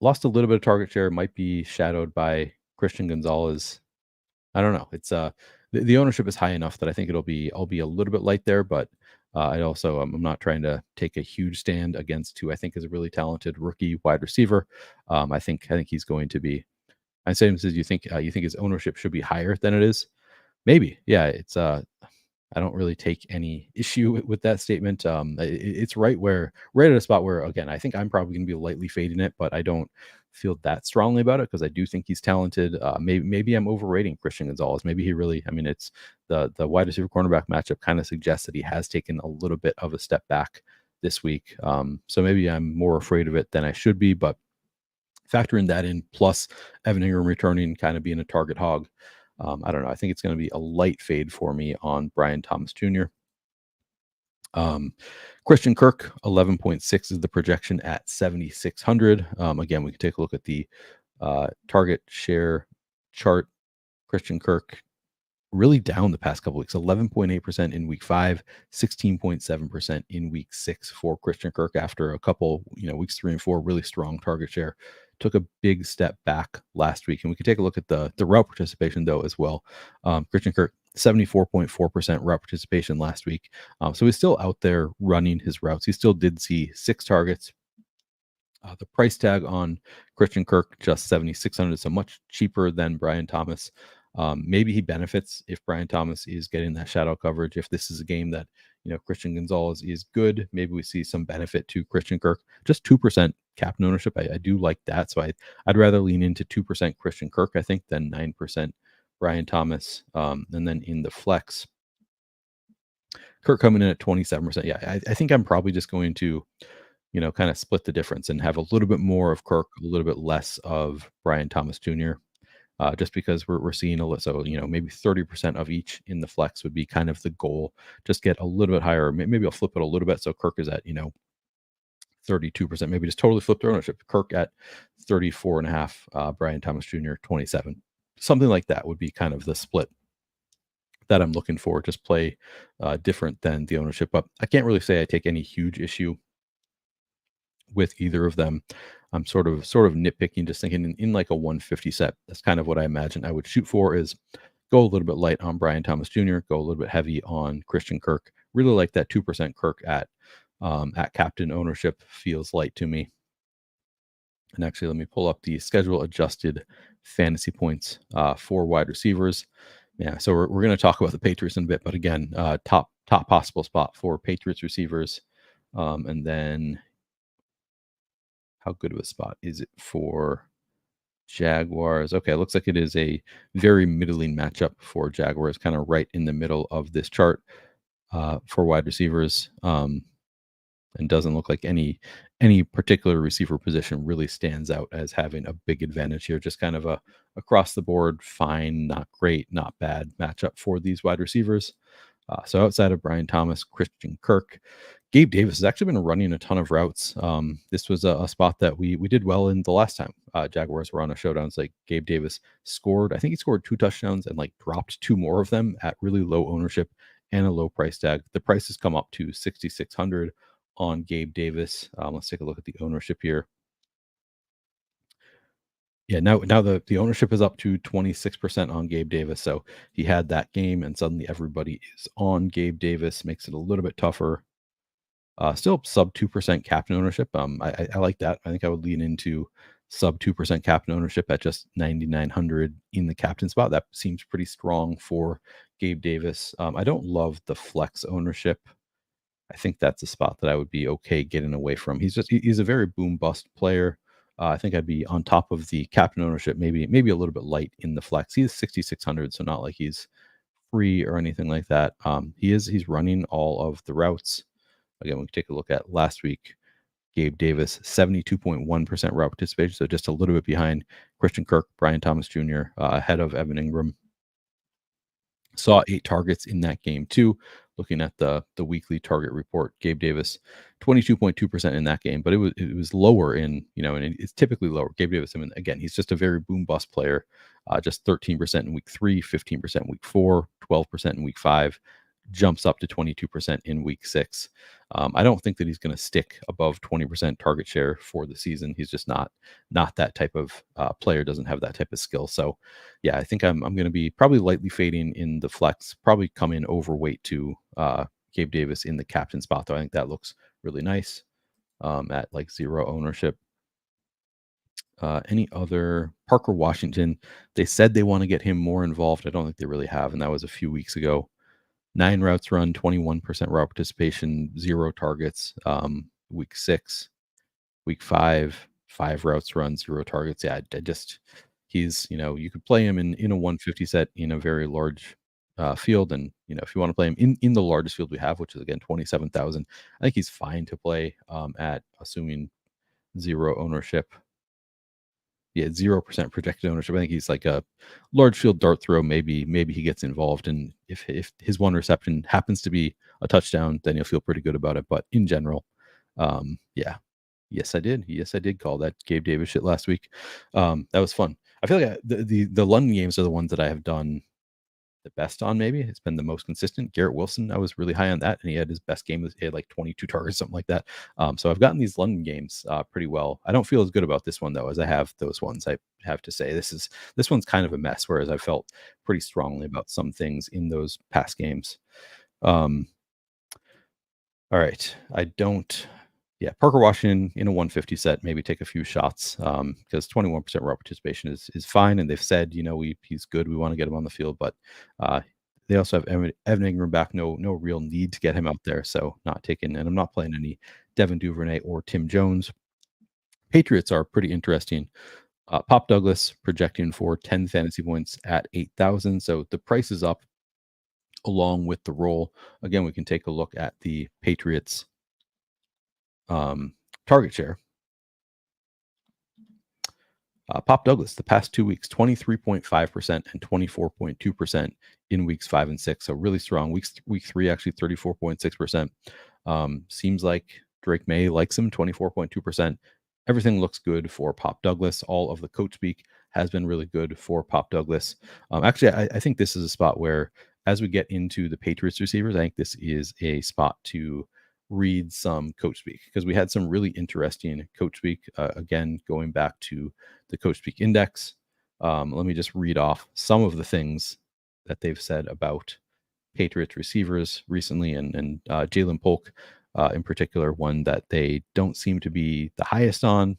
Speaker 1: lost a little bit of target share, might be shadowed by Christian Gonzalez. I don't know. It's the ownership is high enough that I think I'll be a little bit light there, but I also I'm not trying to take a huge stand against who I think is a really talented rookie wide receiver. I think he's going to be. I say him says you think his ownership should be higher than it is. Maybe, yeah. It's I don't really take any issue with that statement. It's right at a spot where, again, I think I'm probably going to be lightly fading it, but I don't feel that strongly about it because I do think he's talented. Maybe I'm overrating Christian Gonzalez. Maybe he really. I mean, it's the wide receiver cornerback matchup kind of suggests that he has taken a little bit of a step back this week. So maybe I'm more afraid of it than I should be, but factoring that in, plus Evan Ingram returning, kind of being a target hog. I don't know. I think it's going to be a light fade for me on Brian Thomas Jr. Christian Kirk, 11.6 is the projection at 7,600. Again, we can take a look at the target share chart. Christian Kirk really down the past couple weeks, 11.8% in week 5, 16.7% in week 6 for Christian Kirk after a couple, weeks 3 and 4, really strong target share. Took a big step back last week. And we can take a look at the route participation though as well. Christian Kirk, 74.4% route participation last week. So he's still out there running his routes. He still did see 6 targets. The price tag on Christian Kirk, just 7,600, so much cheaper than Brian Thomas. Maybe he benefits if Brian Thomas is getting that shadow coverage. If this is a game that, Christian Gonzalez is good, maybe we see some benefit to Christian Kirk. Just 2% cap ownership. I do like that. So I'd rather lean into 2% Christian Kirk, I think, than 9% Brian Thomas. And then in the flex, Kirk coming in at 27%. Yeah, I think I'm probably just going to, kind of split the difference and have a little bit more of Kirk, a little bit less of Brian Thomas Jr. Just because we're seeing so maybe 30% of each in the flex would be kind of the goal. Just get a little bit higher. Maybe I'll flip it a little bit. So Kirk is at 32%. Maybe just totally flip their ownership. Kirk at 34.5. Brian Thomas Jr. 27. Something like that would be kind of the split that I'm looking for. Just play different than the ownership. But I can't really say I take any huge issue with either of them. I'm sort of nitpicking, just thinking in like a 150 set. That's kind of what I imagine I would shoot for, is go a little bit light on Brian Thomas Jr., go a little bit heavy on Christian Kirk. Really like that 2% Kirk at captain ownership, feels light to me. And actually, let me pull up the schedule adjusted fantasy points for wide receivers. Yeah, so we're going to talk about the Patriots in a bit, but again, top possible spot for Patriots receivers, and then how good of a spot is it for Jaguars? Okay, it looks like it is a very middling matchup for Jaguars, kind of right in the middle of this chart for wide receivers, and doesn't look like any particular receiver position really stands out as having a big advantage here. Just kind of a across the board, fine, not great, not bad matchup for these wide receivers. So outside of Brian Thomas, Christian Kirk, Gabe Davis has actually been running a ton of routes. This was a spot that we did well in the last time Jaguars were on a showdown. It's like Gabe Davis scored. I think he scored 2 touchdowns and like dropped 2 more of them at really low ownership and a low price tag. The price has come up to 6,600 on Gabe Davis. Let's take a look at the ownership here. Yeah, now the ownership is up to 26% on Gabe Davis. So he had that game, and suddenly everybody is on Gabe Davis. Makes it a little bit tougher. Still sub 2% captain ownership. I like that. I think I would lean into sub 2% captain ownership at just 9,900 in the captain spot. That seems pretty strong for Gabe Davis. I don't love the flex ownership. I think that's a spot that I would be okay getting away from. He's a very boom bust player. I think I'd be on top of the captain ownership, maybe a little bit light in the flex. He's 6,600, so not like he's free or anything like that. He's running all of the routes. Again, we can take a look at last week. Gabe Davis, 72.1% route participation, so just a little bit behind Christian Kirk, Brian Thomas Jr., ahead of Evan Ingram. Saw 8 targets in that game too. Looking at the weekly target report, Gabe Davis, 22.2% in that game, but it was lower and it's typically lower. Gabe Davis, I mean, again, he's just a very boom bust player. Just 13% in week 3, 15% in week 4, 12% in week 5, jumps up to 22% in week 6. I don't think that he's going to stick above 20% target share for the season. He's just not that type of player. Doesn't have that type of skill. So, yeah, I think I'm going to be probably lightly fading in the flex. Probably come in overweight to Gabe Davis in the captain spot, though. I think that looks really nice at like 0 ownership. Any other Parker Washington? They said they want to get him more involved. I don't think they really have, and that was a few weeks ago. 9 routes run, 21% route participation, 0 targets. Week 6, week 5, 5 routes run, 0 targets. Yeah, I just you could play him in a 150 set in a very large field, and if you want to play him in the largest field we have, which is again 27,000, I think he's fine to play at assuming 0 ownership. Yeah, 0% projected ownership. I think he's like a large field dart throw. Maybe he gets involved, and if his one reception happens to be a touchdown, then you'll feel pretty good about it. But in general, yeah, yes, I did. Yes, I did call that Gabe Davis shit last week. That was fun. I feel like the London games are the ones that I have done the best on. Maybe it's been the most consistent. Garrett Wilson, I was really high on that, and he had his best game. He had like 22 targets, something like that. So I've gotten these London games pretty well. I don't feel as good about this one though as I have those ones. I have to say this one's kind of a mess. Whereas I felt pretty strongly about some things in those past games. Um, all right, I don't. Yeah, Parker Washington in a 150 set, maybe take a few shots because 21% raw participation is fine, and they've said he's good. We want to get him on the field, but they also have Evan Ingram back. No real need to get him out there, so not taking. And I'm not playing any Devin Duvernay or Tim Jones. Patriots are pretty interesting. Pop Douglas projecting for 10 fantasy points at 8,000, so the price is up along with the roll. Again, we can take a look at the Patriots target share. Pop Douglas, the past 2 weeks, 23.5% and 24.2% in weeks 5 and 6. So really strong. Week 3, actually 34.6%. Seems like Drake Maye likes him, 24.2%. Everything looks good for Pop Douglas. All of the coach speak has been really good for Pop Douglas. Actually, I think this is a spot where, as we get into the Patriots receivers, I think this is a spot to read some coach speak because we had some really interesting coach speak. Again, going back to the coach speak index. Let me just read off some of the things that they've said about Patriots receivers recently, and Jalen Polk in particular, one that they don't seem to be the highest on.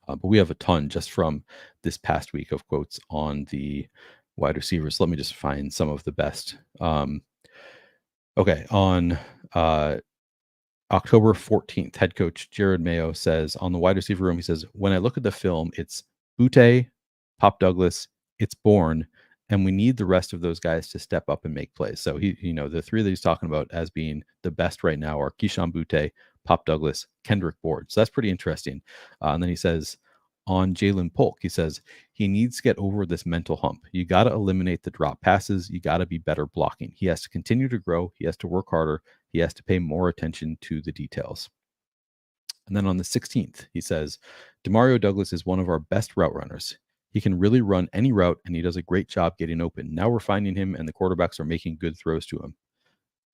Speaker 1: But we have a ton just from this past week of quotes on the wide receivers. Let me just find some of the best. Okay, on October 14th, head coach Jared Mayo says on the wide receiver room, he says, when I look at the film, it's Butte, Pop Douglas, it's Bourne, and we need the rest of those guys to step up and make plays. So the three that he's talking about as being the best right now are Keyshawn Butte, Pop Douglas, Kendrick Bourne. So that's pretty interesting. And then he says on Jalen Polk, he says he needs to get over this mental hump. You got to eliminate the drop passes. You got to be better blocking. He has to continue to grow. He has to work harder. He has to pay more attention to the details. And then on the 16th, he says, Demario Douglas is one of our best route runners. He can really run any route, and he does a great job getting open. Now we're finding him, and the quarterbacks are making good throws to him.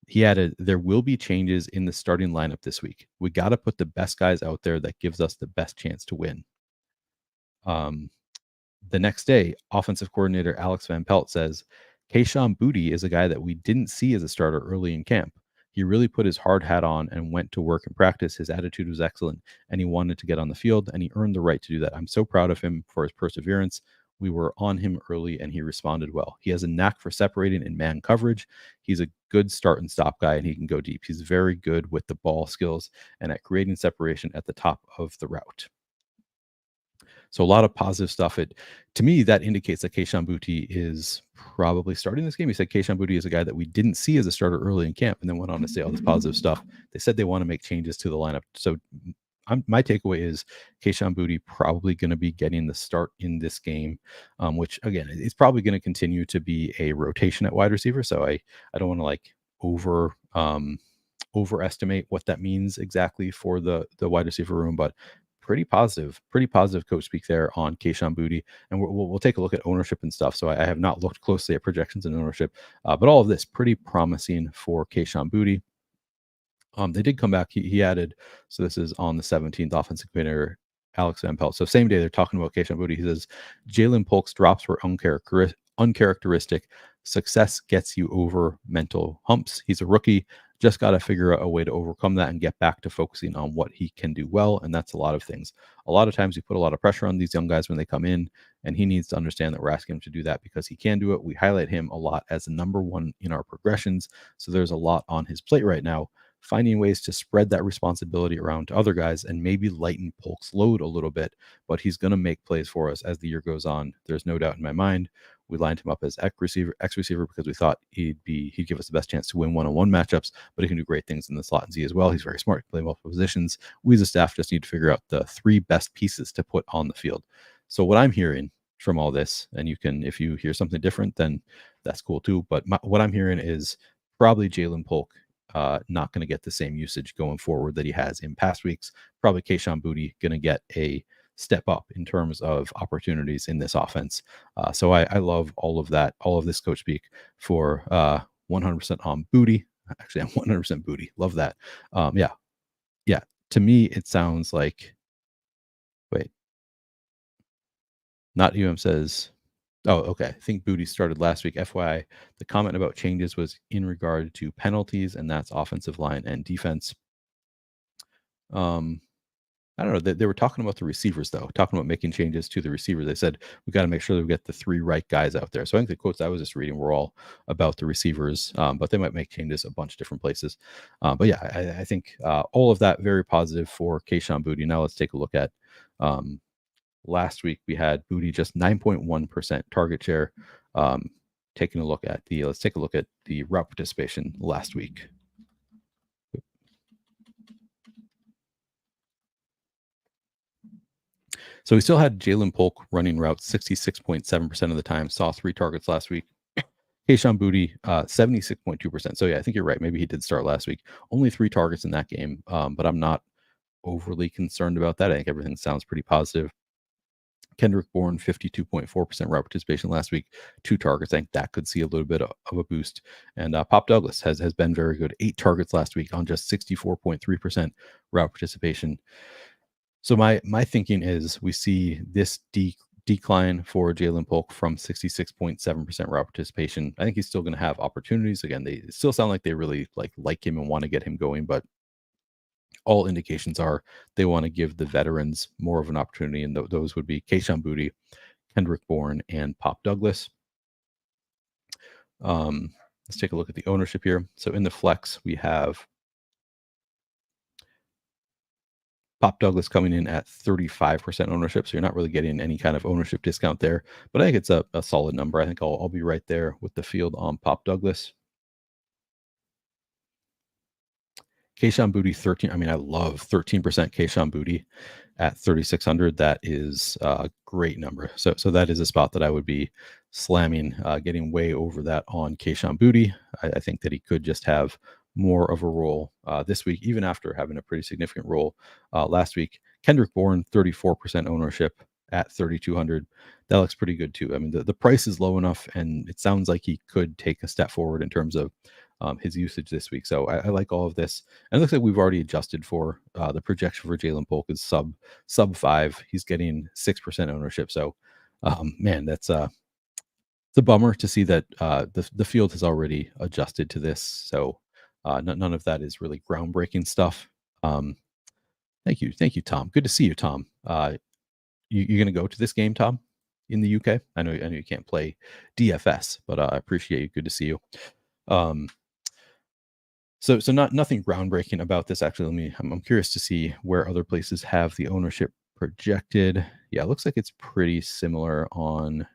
Speaker 1: He added, there will be changes in the starting lineup this week. We got to put the best guys out there that gives us the best chance to win. The next day, offensive coordinator Alex Van Pelt says, Kayshon Boutte is a guy that we didn't see as a starter early in camp. He really put his hard hat on and went to work and practice. His attitude was excellent, and he wanted to get on the field, and he earned the right to do that. I'm so proud of him for his perseverance. We were on him early, and he responded well. He has a knack for separating in man coverage. He's a good start and stop guy, and he can go deep. He's very good with the ball skills and at creating separation at the top of the route. So a lot of positive stuff. To me, that indicates that Kayshon Boutte is probably starting this game. He said Kayshon Boutte is a guy that we didn't see as a starter early in camp, and then went on to say all this positive stuff. They said they want to make changes to the lineup. So my takeaway is Kayshon Boutte probably going to be getting the start in this game, which again, it's probably going to continue to be a rotation at wide receiver. So I don't want to like overestimate what that means exactly for the wide receiver room, but pretty positive coach speak there on Kayshon Boutte. And we'll take a look at ownership and stuff. So I have not looked closely at projections and ownership, but all of this pretty promising for Kayshon Boutte. They did come back. He added, so this is on the 17th, offensive coordinator Alex Van Pelt. So same day they're talking about Kayshon Boutte. He says Jalen Polk's drops were uncharacteristic. Success gets you over mental humps. He's a rookie. Just got to figure out a way to overcome that and get back to focusing on what he can do well. And that's a lot of things. A lot of times we put a lot of pressure on these young guys when they come in, and he needs to understand that we're asking him to do that because he can do it. We highlight him a lot as the number one in our progressions. So there's a lot on his plate right now. Finding ways to spread that responsibility around to other guys and maybe lighten Polk's load a little bit, but he's going to make plays for us as the year goes on. There's no doubt in my mind. We lined him up as X receiver because we thought he'd give us the best chance to win one-on-one matchups, but he can do great things in the slot and Z as well. He's very smart, play multiple positions. We as a staff just need to figure out the three best pieces to put on the field. So what I'm hearing from all this, and if you hear something different, then that's cool too. But what I'm hearing is probably Jalen Polk not going to get the same usage going forward that he has in past weeks. Probably Kayshon Boutte going to get a step up in terms of opportunities in this offense. So I love all of that, all of this coach speak for 100% on Boutte. Actually, I'm 100% Boutte. Love that. Yeah. To me, it sounds like, wait, not UM says, oh, okay. I think Boutte started last week. FYI, the comment about changes was in regard to penalties, and that's offensive line and defense. I don't know. They were talking about the receivers, though, talking about making changes to the receivers. They said, we got to make sure that we get the three right guys out there. So I think the quotes I was just reading were all about the receivers, but they might make changes a bunch of different places. But yeah, I think all of that very positive for Kayshon Boutte. Now let's take a look at last week. We had Boutte just 9.1% target share. Let's take a look at the route participation last week. So we still had Jalen Polk running routes 66.7% of the time, saw 3 targets last week. Kayshon Boutte, 76.2%. So yeah, I think you're right. Maybe he did start last week. Only 3 targets in that game, but I'm not overly concerned about that. I think everything sounds pretty positive. Kendrick Bourne, 52.4% route participation last week, 2 targets. I think that could see a little bit of a boost. And Pop Douglas has been very good. 8 targets last week on just 64.3% route participation. So my thinking is we see this decline for Jalen Polk from 66.7% route participation. I think he's still going to have opportunities. Again, they still sound like they really like him and want to get him going, but all indications are they want to give the veterans more of an opportunity, and those would be Kayshon Boutte, Kendrick Bourne, and Pop Douglas. Let's take a look at the ownership here. So in the flex, we have Pop Douglas coming in at 35% ownership. So you're not really getting any kind of ownership discount there. But I think it's a solid number. I think I'll be right there with the field on Pop Douglas. Keyshawn Booty 13. I mean, I love 13% Keyshawn Booty at 3,600. That is a great number. So that is a spot that I would be slamming, getting way over that on Keyshawn Booty. I think that he could just have more of a role this week, even after having a pretty significant role last week. Kendrick Bourne, 34% ownership at 3,200. That looks pretty good too. I mean, the price is low enough, and it sounds like he could take a step forward in terms of his usage this week. So I like all of this. And it looks like we've already adjusted for the projection for Jalen Polk is sub 5. He's getting 6% ownership. So man, that's it's a bummer to see that the field has already adjusted to this. So none of that is really groundbreaking stuff. Thank you, Tom. Good to see you, Tom. You're going to go to this game, Tom, in the UK? I know you can't play DFS, but I appreciate you. Good to see you. So nothing groundbreaking about this. Actually, I'm curious to see where other places have the ownership projected. Yeah, it looks like it's pretty similar on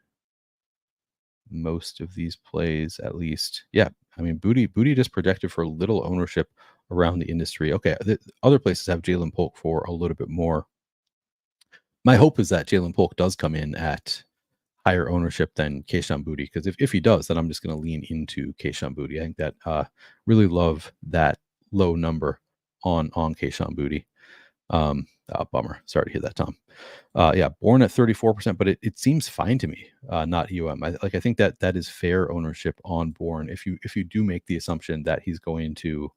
Speaker 1: most of these plays, at least. Yeah, I mean, Booty just projected for little ownership around the industry. Okay, the other places have Jalen Polk for a little bit more. My hope is that Jalen Polk does come in at higher ownership than Keyshawn Booty, because if he does, then I'm just going to lean into Keyshawn Booty. I think that really love that low number on Keyshawn Booty. Bummer. Sorry to hear that, Tom. Yeah, Bourne at 34%, but it seems fine to me. Not I think that is fair ownership on Bourne. If you do make the assumption that he's going to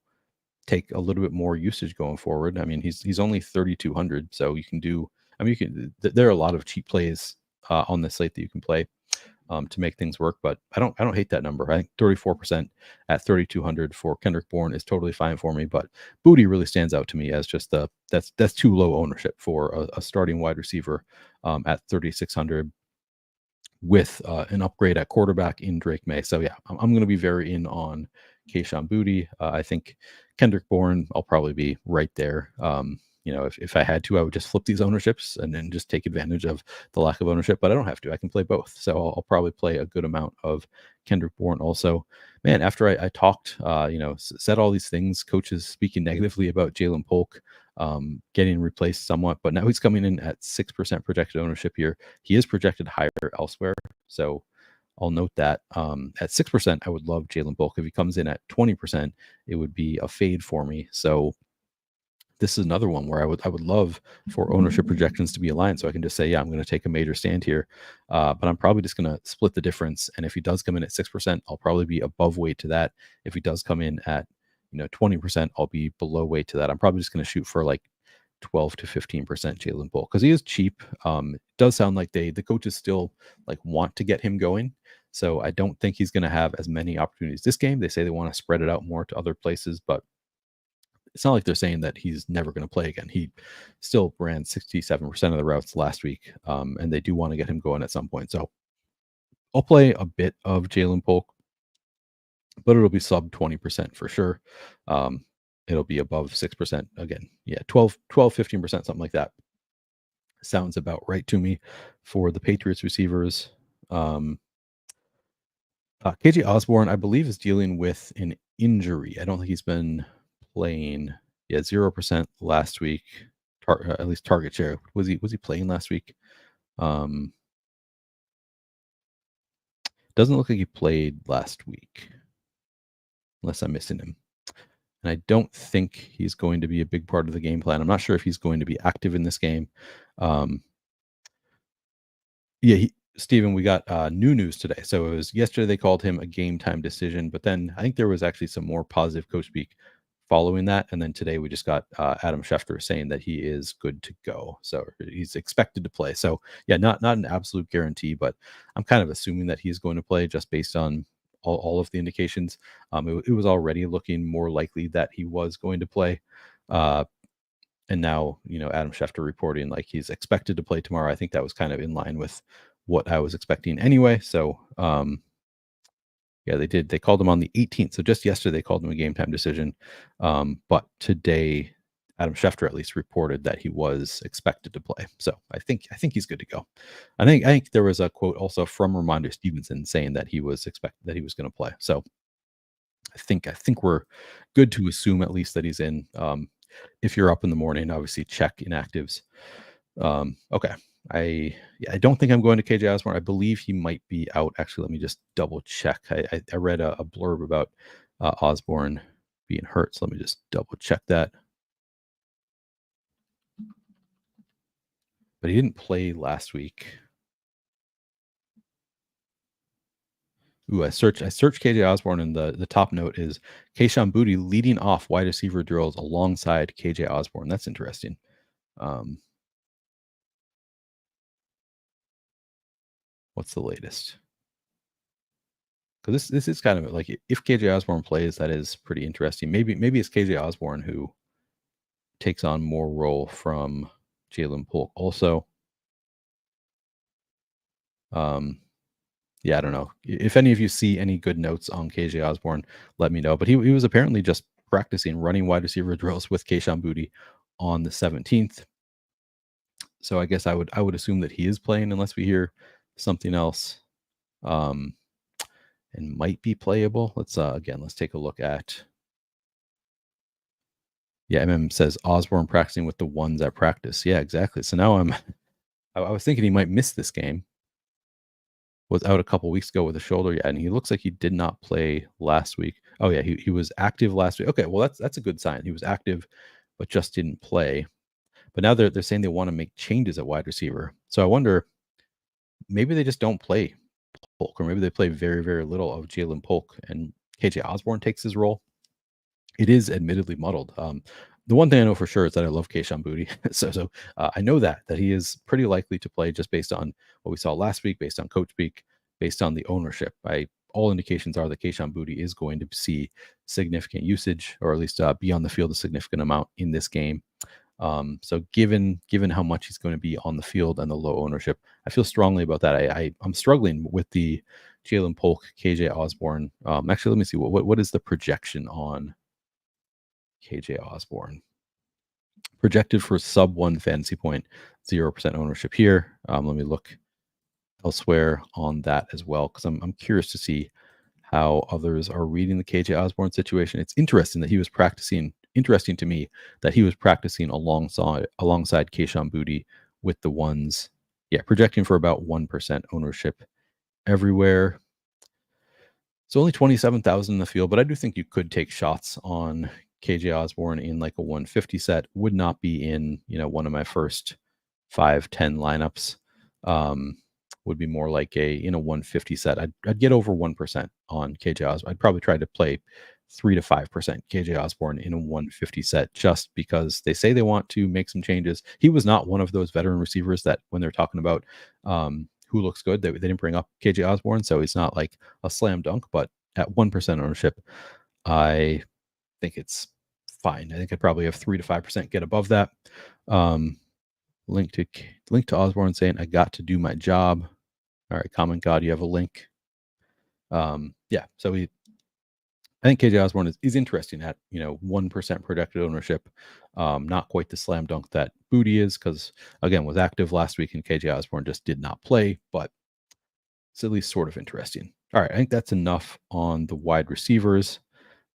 Speaker 1: take a little bit more usage going forward. I mean, he's only 3,200, so you can do. I mean, there are a lot of cheap plays on the slate that you can play to make things work. But I don't hate that number. I think 34% at 3,200 for Kendrick Bourne is totally fine for me. But Booty really stands out to me as just that's too low ownership for a starting wide receiver at 3,600 with an upgrade at quarterback in Drake Maye. So yeah, I'm going to be very in on Keyshawn Booty. I think Kendrick Bourne, I'll probably be right there. If I had to, I would just flip these ownerships and then just take advantage of the lack of ownership, but I don't have to. I can play both. So I'll probably play a good amount of Kendrick Bourne also. Man, after I talked, said all these things, coaches speaking negatively about Jalen Polk getting replaced somewhat, but now he's coming in at 6% projected ownership here. He is projected higher elsewhere. So I'll note that at 6%, I would love Jalen Polk. If he comes in at 20%, it would be a fade for me. So this is another one where I would love for ownership projections to be aligned, so I can just say, yeah, I'm going to take a major stand here, but I'm probably just going to split the difference. And if he does come in at 6%, I'll probably be above weight to that. If he does come in at 20%, I'll be below weight to that. I'm probably just going to shoot for like 12 to 15% Jalen Polk because he is cheap. It does sound like the coaches still like want to get him going. So I don't think he's going to have as many opportunities this game. They say they want to spread it out more to other places, but it's not like they're saying that he's never going to play again. He still ran 67% of the routes last week, and they do want to get him going at some point. So I'll play a bit of Jalen Polk, but it'll be sub 20% for sure. It'll be above 6% again. Yeah, 12, 15%, something like that. Sounds about right to me for the Patriots receivers. KJ Osborne, I believe, is dealing with an injury. I don't think he's been playing. Yeah, 0% last week. At least target share. Was he playing last week? Doesn't look like he played last week, unless I'm missing him. And I don't think he's going to be a big part of the game plan. I'm not sure if he's going to be active in this game. Steven, we got new news today. So it was yesterday they called him a game time decision, but then I think there was actually some more positive coach speak following that. And then today we just got Adam Schefter saying that he is good to go. So he's expected to play. So yeah, not an absolute guarantee, but I'm kind of assuming that he's going to play just based on all of the indications. It was already looking more likely that he was going to play. And now, Adam Schefter reporting like he's expected to play tomorrow. I think that was kind of in line with what I was expecting anyway. So Yeah, they did. They called him on the 18th. So just yesterday, they called him a game time decision. But today, Adam Schefter at least reported that he was expected to play. So I think he's good to go. I think there was a quote also from Ramondre Stevenson saying that he was expected that he was going to play. So I think we're good to assume at least that he's in. If you're up in the morning, obviously check inactives. Okay. I don't think I'm going to KJ Osborne. I believe he might be out. Actually, let me just double check. I read a blurb about Osborne being hurt. So let me just double check that. But he didn't play last week. Ooh, I searched KJ Osborne, and the top note is Kayshon Boutte leading off wide receiver drills alongside KJ Osborne. That's interesting. Um, what's the latest? Because this is kind of like if KJ Osborne plays, that is pretty interesting. Maybe it's KJ Osborne who takes on more role from Jalen Polk. Also, um, yeah, I don't know if any of you see any good notes on KJ Osborne. Let me know. But he was apparently just practicing running wide receiver drills with Kayshon Boutte on the 17th. So I guess I would assume that he is playing unless we hear something else. Um, and might be playable. Let's take a look at. Yeah, says Osborne practicing with the ones at practice. Yeah, exactly. So now I was thinking he might miss this game. Was out a couple weeks ago with a shoulder, yeah, and he looks like he did not play last week. Oh yeah, he was active last week. Okay, well that's a good sign. He was active, but just didn't play. But now they're saying they want to make changes at wide receiver. So I wonder, maybe they just don't play Polk, or maybe they play very, very little of Jalen Polk and KJ Osborne takes his role. It is admittedly muddled. The one thing I know for sure is that I love Kayshon Boutte. So I know that he is pretty likely to play just based on what we saw last week, based on coach speak, based on the ownership. All indications are that Kayshon Boutte is going to see significant usage, or at least be on the field a significant amount in this game. So given how much he's going to be on the field and the low ownership, I feel strongly about that. I'm struggling with the Jalen Polk, KJ Osborne. Actually, let me see what is the projection on KJ Osborne. Projected for sub 1 fantasy point, 0% ownership here. Let me look elsewhere on that as well, because I'm curious to see how others are reading the KJ Osborne situation. It's interesting that he was practicing. Interesting to me that he was practicing alongside Kayshon Boutte with the ones. Yeah, projecting for about 1% ownership everywhere. It's only 27,000 in the field, but I do think you could take shots on KJ Osborne in like a 150 set. Would not be in, one of my first 5-10 lineups. Would be more like a 150 set. I'd get over 1% on KJ Osborne. I'd probably try to play 3 to 5% KJ Osborne in a 150 set, just because they say they want to make some changes. He was not one of those veteran receivers that when they're talking about who looks good, they didn't bring up KJ Osborne, so he's not like a slam dunk. But at 1% ownership, I think it's fine. I think I'd probably have 3 to 5% get above that. Link to Osborne saying I got to do my job. All right, comment God, you have a link. Yeah, so I think KJ Osborne is interesting at 1% projected ownership. Not quite the slam dunk that Boutte is, because again was active last week and KJ Osborne just did not play, but it's at least sort of interesting. All right, I think that's enough on the wide receivers.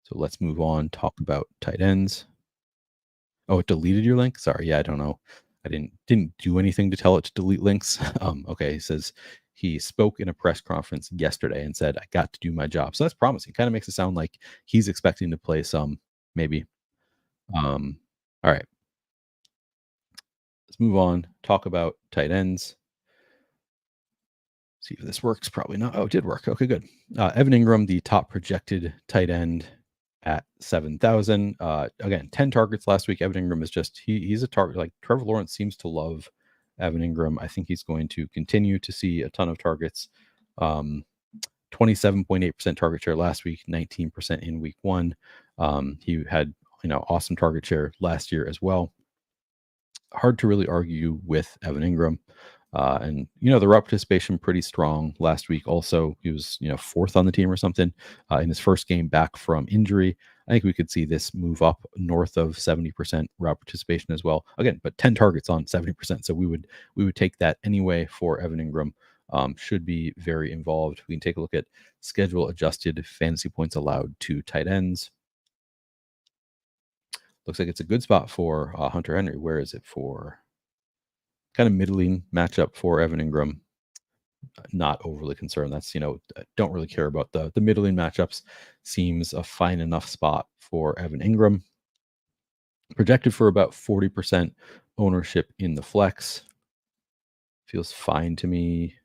Speaker 1: So let's move on. Talk about tight ends. Oh, it deleted your link? Sorry. Yeah, I don't know. I didn't do anything to tell it to delete links. Okay, he says he spoke in a press conference yesterday and said, I got to do my job. So that's promising. Kind of makes it sound like he's expecting to play some, maybe. All right. Let's move on. Talk about tight ends. See if this works. Probably not. Oh, it did work. Okay, good. Evan Ingram, the top projected tight end at 7,000. Again, 10 targets last week. Evan Ingram is he's a target. Like Trevor Lawrence seems to love Evan Ingram. I think he's going to continue to see a ton of targets. 27.8% target share last week, 19% in week 1. He had awesome target share last year as well. Hard to really argue with Evan Ingram. And the route participation pretty strong last week. Also, he was fourth on the team or something in his first game back from injury. I think we could see this move up north of 70% route participation as well. Again, but 10 targets on 70%. So we would take that anyway for Evan Ingram. Should be very involved. We can take a look at schedule adjusted fantasy points allowed to tight ends. Looks like it's a good spot for Hunter Henry. Where is it for? Kind of middling matchup for Evan Ingram. Not overly concerned. That's, don't really care about the middling matchups. Seems a fine enough spot for Evan Ingram. Projected for about 40% ownership in the flex. Feels fine to me.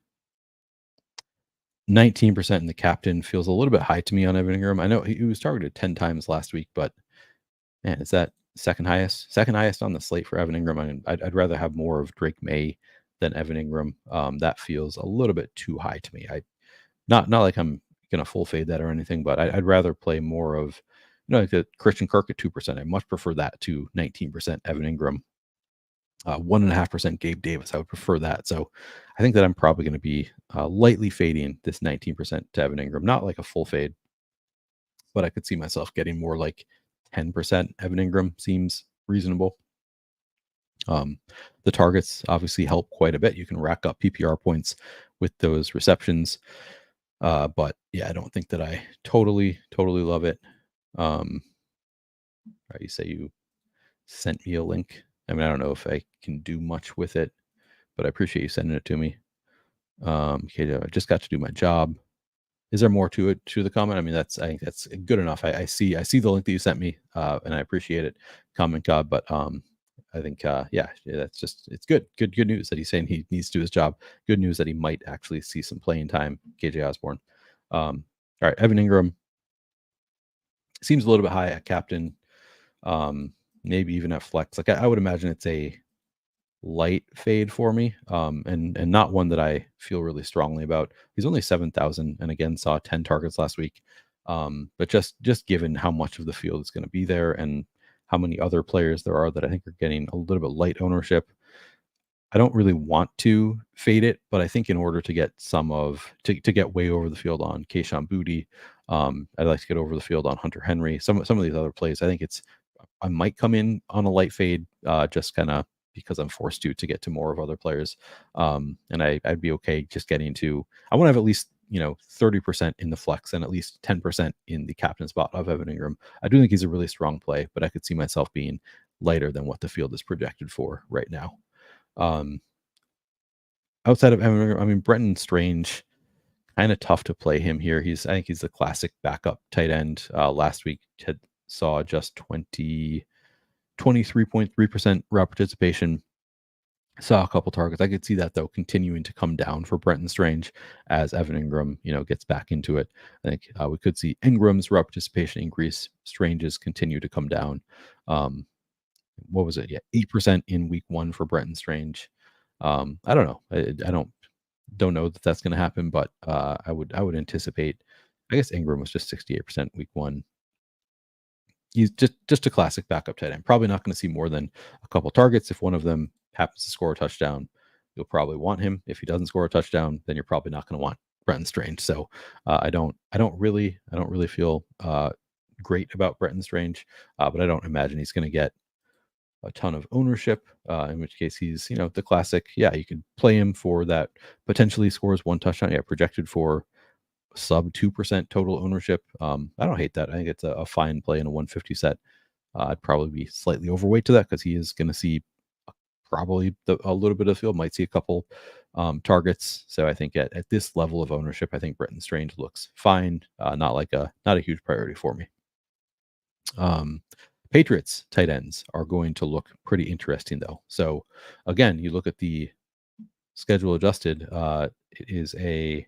Speaker 1: 19% in the captain feels a little bit high to me on Evan Ingram. I know he was targeted 10 times last week, but man, is that second highest on the slate for Evan Ingram? I mean, I'd rather have more of Drake Maye than Evan Ingram. That feels a little bit too high to me. Not like I'm gonna full fade that or anything, but I'd rather play more of like the Christian Kirk at 2%. I much prefer that to 19% Evan Ingram. 1.5% Gabe Davis. I would prefer that. So I think that I'm probably going to be lightly fading this 19% to Evan Ingram. Not like a full fade, but I could see myself getting more like 10% Evan Ingram seems reasonable. The targets obviously help quite a bit. You can rack up PPR points with those receptions. But yeah, I don't think that I totally love it. You say you sent me a link. I mean, I don't know if I can do much with it, but I appreciate you sending it to me. Okay, I just got to do my job. Is there more to it, to the comment? I mean, I think that's good enough. I see the link that you sent me, and I appreciate it. Comment God, but I think that's just, it's good news that he's saying he needs to do his job. Good news that he might actually see some playing time. KJ Osborne. All right, Evan Ingram seems a little bit high at captain, maybe even at flex. Like I would imagine it's a light fade for me, and not one that I feel really strongly about. He's only 7,000, and again saw 10 targets last week. But just given how much of the field is going to be there and how many other players there are that I think are getting a little bit light ownership, I don't really want to fade it. But I think in order to get to get way over the field on Kayshon Boutte, I'd like to get over the field on Hunter Henry. Some of these other plays, I might come in on a light fade, just kind of because I'm forced to get to more of other players. And I'd be okay just getting to, I want to have at least 30% in the flex and at least 10% in the captain spot of Evan Ingram. I do think he's a really strong play, but I could see myself being lighter than what the field is projected for right now. Outside of Evan Ingram, I mean, Brenton Strange, kind of tough to play him here. I think he's the classic backup tight end. Last week saw just 23.3% route participation. Saw a couple targets. I could see that though continuing to come down for Brenton Strange as Evan Ingram, gets back into it. I think we could see Ingram's route participation increase. Strange's continue to come down. What was it? Yeah, 8% in week 1 for Brenton Strange. I don't know. I don't know that that's going to happen, but I would anticipate. I guess Ingram was just 68% week 1. He's just a classic backup tight end. Probably not going to see more than a couple targets. If one of them happens to score a touchdown, you'll probably want him. If he doesn't score a touchdown, then you're probably not going to want Brenton Strange. So I don't really feel great about Brenton Strange, but I don't imagine he's going to get a ton of ownership. In which case he's the classic. Yeah, you could play him for that. Potentially scores 1 touchdown. Yeah, projected for sub 2% total ownership. I don't hate that. I think it's a fine play in a 150 set. I'd probably be slightly overweight to that because he is going to see probably a little bit of the field, might see a couple targets. So I think at this level of ownership, I think Brenton Strange looks fine. Not a huge priority for me. Patriots tight ends are going to look pretty interesting though. So again, you look at the schedule adjusted, it is a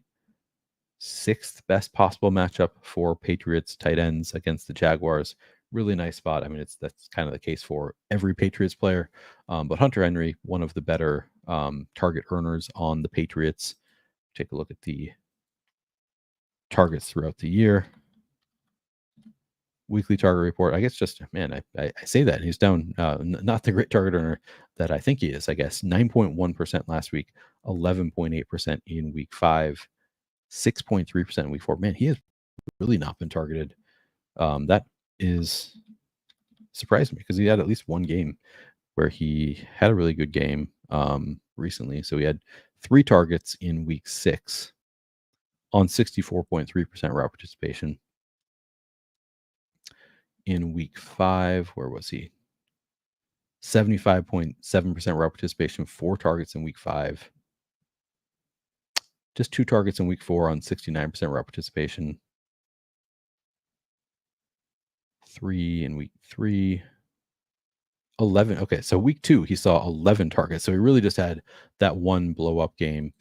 Speaker 1: 6th best possible matchup for Patriots tight ends against the Jaguars. Really nice spot. I mean, that's kind of the case for every Patriots player. But Hunter Henry, one of the better target earners on the Patriots. Take a look at the targets throughout the year. weekly target report. I guess just man, I say that he's down. Not the great target earner that I think he is. I guess 9.1% last week, 11.8% in week 5, 6.3% in week 4. Man, he has really not been targeted. That is surprising me because he had at least one game where he had a really good game recently. So he had 3 targets in week 6 on 64.3% route participation. In week 5, where was he? 75.7% route participation, 4 targets in week 5. Just 2 targets in week 4 on 69% route participation. 3 in week 3. 11. Okay, so week 2, he saw 11 targets. So he really just had that one blow up game.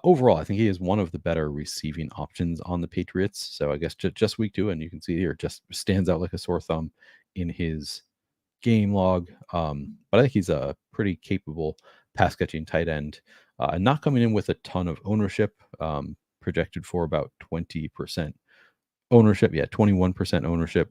Speaker 1: Overall, I think he is one of the better receiving options on the Patriots. So I guess just week 2, and you can see here, just stands out like a sore thumb in his game log. But I think he's a pretty capable pass catching tight end, and not coming in with a ton of ownership. Projected for about 20% ownership. Yeah, 21% ownership.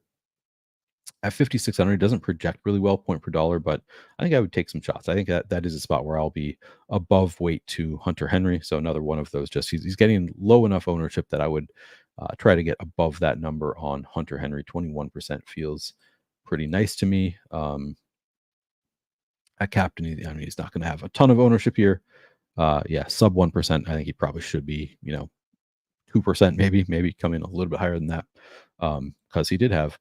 Speaker 1: At 5,600, it doesn't project really well point per dollar, but I think I would take some shots. I think that is a spot where I'll be above weight to Hunter Henry. So another one of those. Just he's getting low enough ownership that I would try to get above that number on Hunter Henry. 21% feels pretty nice to me. At captain, I mean, he's not going to have a ton of ownership here. Yeah, sub 1%. I think he probably should be, 2% maybe coming a little bit higher than that, because he did have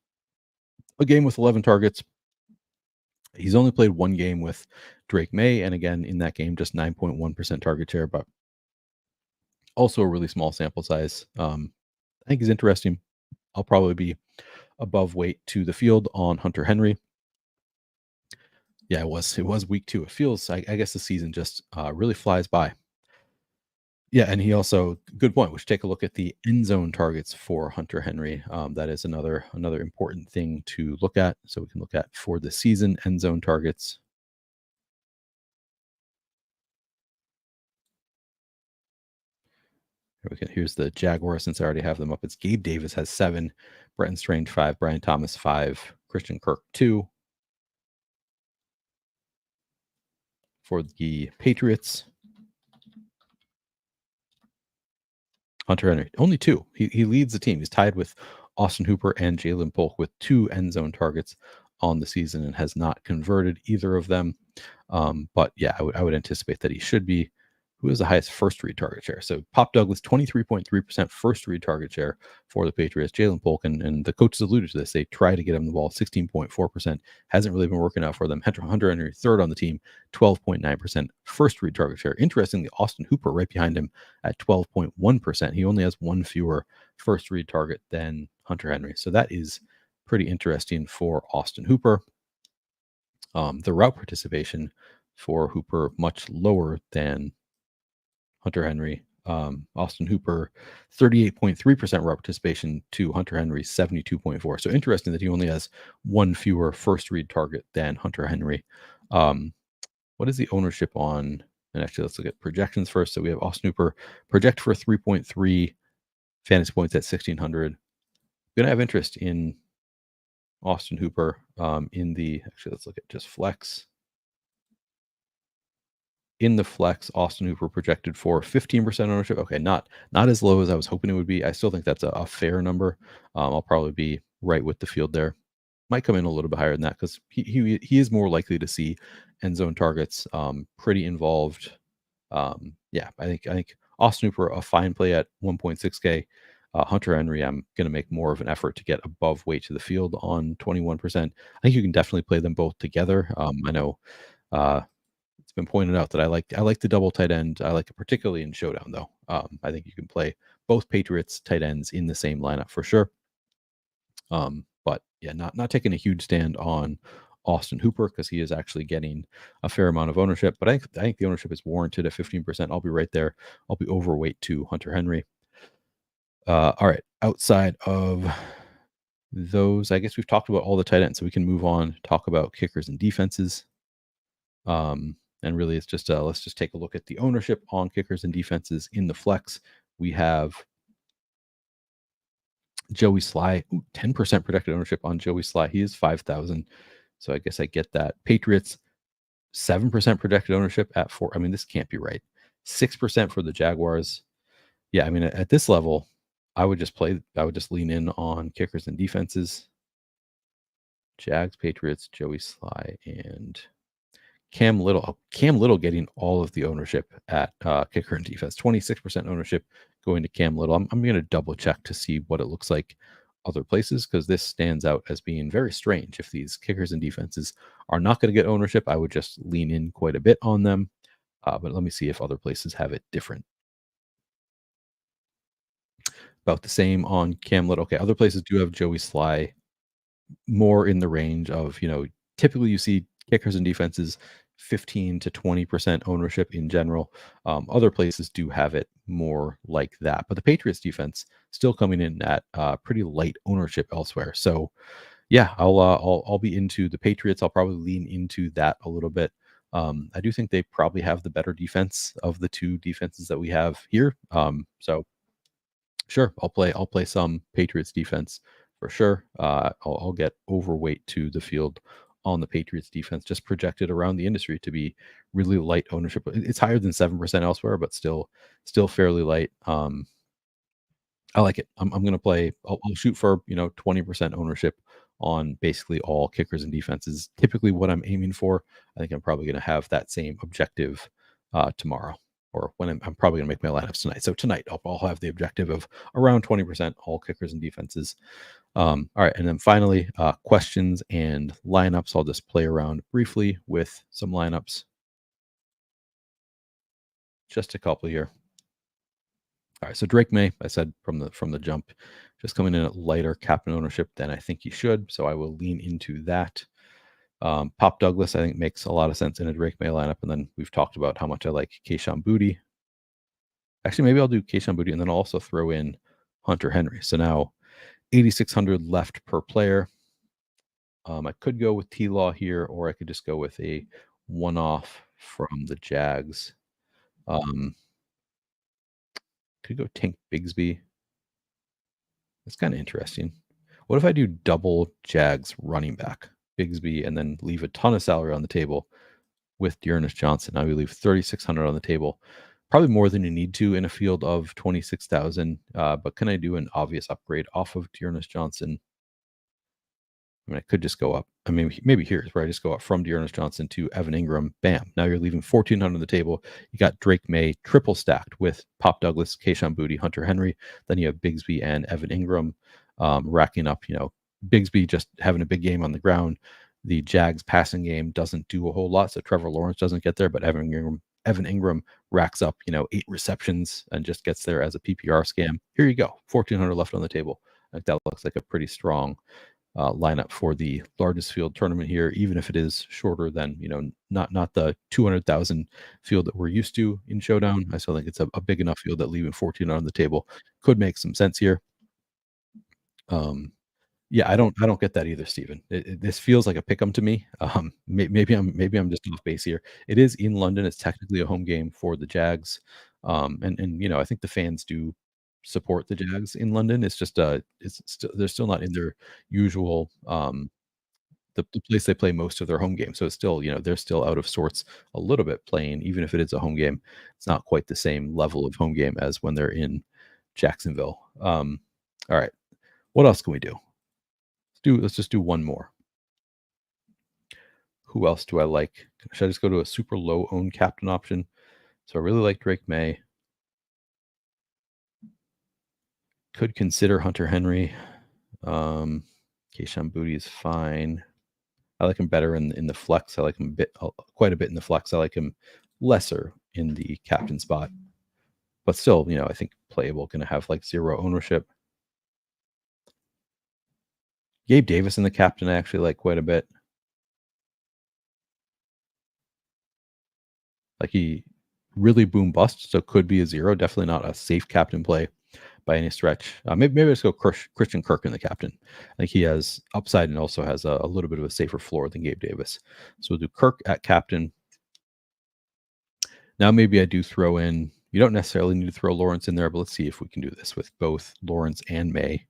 Speaker 1: a game with 11 targets. He's only played one game with Drake Maye, and again in that game, just 9.1% target share, but also a really small sample size. I think he's interesting. I'll probably be above weight to the field on Hunter Henry. Yeah, it was week 2. It feels, I guess the season just really flies by. Yeah, and he also, good point. We should take a look at the end zone targets for Hunter Henry. That is another important thing to look at. So we can look at for the season end zone targets. Here's the Jaguars, since I already have them up. It's Gabe Davis has 7, Brenton Strange 5, Brian Thomas 5, Christian Kirk 2. For the Patriots, Hunter Henry, only 2. He leads the team. He's tied with Austin Hooper and Jalen Polk with 2 end zone targets on the season and has not converted either of them. But yeah, I would anticipate that he should be. Who has the highest first read target share? So Pop Douglas, 23.3% first read target share for the Patriots. Jalen Polk, and the coaches alluded to this. They try to get him the ball, 16.4%. Hasn't really been working out for them. Hunter Henry, third on the team, 12.9% first read target share. Interestingly, Austin Hooper right behind him at 12.1%. He only has one fewer first read target than Hunter Henry. So that is pretty interesting for Austin Hooper. The route participation for Hooper much lower than Hunter Henry. Austin Hooper, 38.3% route participation to Hunter Henry, 72.4. So interesting that he only has one fewer first read target than Hunter Henry. What is the ownership on? And actually, let's look at projections first. So we have Austin Hooper project for 3.3 fantasy points at 1,600. Gonna have interest in Austin Hooper actually, let's look at just flex. In the flex, Austin Hooper projected for 15% ownership. Okay, not as low as I was hoping it would be. I still think that's a fair number. I'll probably be right with the field there. Might come in a little bit higher than that because he is more likely to see end zone targets. Pretty involved. Yeah, I think Austin Hooper, a fine play at 1.6K. Hunter Henry, I'm going to make more of an effort to get above weight to the field on 21%. I think you can definitely play them both together. I know it's been pointed out that I like the double tight end. I like it particularly in Showdown, though. I think you can play both Patriots tight ends in the same lineup for sure. But yeah, not taking a huge stand on Austin Hooper because he is actually getting a fair amount of ownership. But I think the ownership is warranted at 15%. I'll be right there. I'll be overweight to Hunter Henry. All right. Outside of those, I guess we've talked about all the tight ends, so we can move on, talk about kickers and defenses. And really, it's just let's just take a look at the ownership on kickers and defenses in the flex. We have Joey Sly, 10% protected ownership on Joey Sly. He is 5,000. So I guess I get that. Patriots, 7% protected ownership at 4. I mean, this can't be right. 6% for the Jaguars. Yeah, I mean, at this level, I would just lean in on kickers and defenses. Jags, Patriots, Joey Sly, and Cam Little. Cam Little getting all of the ownership at kicker and defense. 26% ownership going to Cam Little. I'm going to double check to see what it looks like other places because this stands out as being very strange. If these kickers and defenses are not going to get ownership, I would just lean in quite a bit on them. But let me see if other places have it different. About the same on Cam Little. Okay, other places do have Joey Sly more in the range of, typically you see kickers and defenses 15 to 20% ownership in general. Other places do have it more like that, but the Patriots defense still coming in at pretty light ownership elsewhere. So yeah, I'll be into the Patriots. I'll probably lean into that a little bit. I do think they probably have the better defense of the two defenses that we have here. So sure, I'll play some Patriots defense for sure. I'll get overweight to the field on the Patriots defense, just projected around the industry to be really light ownership. It's higher than 7% elsewhere, but still fairly light. I like it. I'm going to play. I'll shoot for 20% ownership on basically all kickers and defenses. Typically, what I'm aiming for. I think I'm probably going to have that same objective tomorrow, or when I'm probably going to make my lineups tonight. So tonight, I'll have the objective of around 20% all kickers and defenses. All right, and then finally, questions and lineups. I'll just play around briefly with some lineups. Just a couple here. All right, so Drake Maye, I said from the jump, just coming in at lighter captain ownership than I think he should, so I will lean into that. Pop Douglas, I think makes a lot of sense in a Drake Maye lineup, and then we've talked about how much I like Kayshon Boutte. Actually, maybe I'll do Kayshon Boutte, and then I'll also throw in Hunter Henry. So now 8,600 left per player. I could go with T-Law here, or I could just go with a one-off from the Jags. Could go Tank Bigsby. That's kind of interesting. What if I do double Jags running back, Bigsby, and then leave a ton of salary on the table with Dearness Johnson? Now we leave 3,600 on the table, probably more than you need to in a field of 26,000. But can I do an obvious upgrade off of Dearness Johnson? I mean, I could just go up. I mean, maybe here's where I just go up from Dearness Johnson to Evan Ingram. Bam. Now you're leaving 1,400 on the table. You got Drake Maye triple stacked with Pop Douglas, Kayshon Boutte, Hunter Henry. Then you have Bigsby and Evan Ingram racking up, Bigsby just having a big game on the ground. The Jags passing game doesn't do a whole lot. So Trevor Lawrence doesn't get there, but Evan Ingram racks up, 8 receptions and just gets there as a PPR scam. Here you go. 1,400 left on the table. Like that looks like a pretty strong lineup for the largest field tournament here, even if it is shorter than not the 200,000 field that we're used to in Showdown. I still think it's a big enough field that leaving 14 on the table could make some sense here. Yeah, I don't get that either, Steven. This feels like a pick 'em to me. Maybe I'm just off base here. It is in London. It's technically a home game for the Jags, and I think the fans do support the Jags in London. It's just they're still not in their usual the place they play most of their home games. So it's still they're still out of sorts a little bit playing, even if it is a home game. It's not quite the same level of home game as when they're in Jacksonville. All right, what else can we do? Let's just do one more. Who else do I like? Should I just go to a super low owned captain option? So I really like Drake Maye. Could consider Hunter Henry. Kayshon Boutte is fine. I like him better in the flex. I like him quite a bit in the flex. I like him lesser in the captain spot, but still, I think playable. Going to have like 0 ownership. Gabe Davis in the captain, I actually like quite a bit. Like he really boom bust, so could be a 0. Definitely not a safe captain play by any stretch. Maybe let's go Christian Kirk in the captain. I think he has upside and also has a little bit of a safer floor than Gabe Davis. So we'll do Kirk at captain. Now maybe I do throw in. You don't necessarily need to throw Lawrence in there, but let's see if we can do this with both Lawrence and Maye.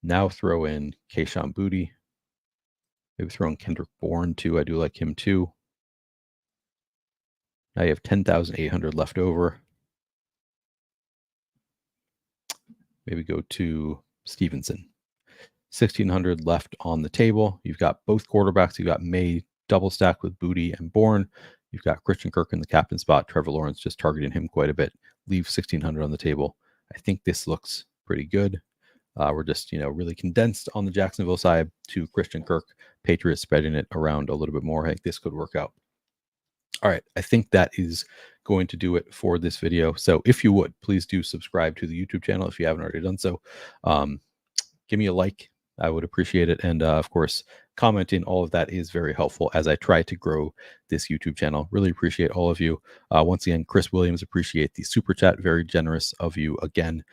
Speaker 1: Now throw in Keyshawn Booty. Maybe throw in Kendrick Bourne too. I do like him too. Now you have 10,800 left over. Maybe go to Stevenson. 1,600 left on the table. You've got both quarterbacks. You've got Maye double stack with Booty and Bourne. You've got Christian Kirk in the captain spot. Trevor Lawrence just targeting him quite a bit. Leave 1,600 on the table. I think this looks pretty good. We're just, really condensed on the Jacksonville side to Christian Kirk. Patriots spreading it around a little bit more. I think this could work out. All right, I think that is going to do it for this video. So if you would, please do subscribe to the YouTube channel if you haven't already done so. Give me a like. I would appreciate it. And of course, commenting, all of that is very helpful as I try to grow this YouTube channel. Really appreciate all of you. Once again, Chris Williams, appreciate the super chat. Very generous of you again.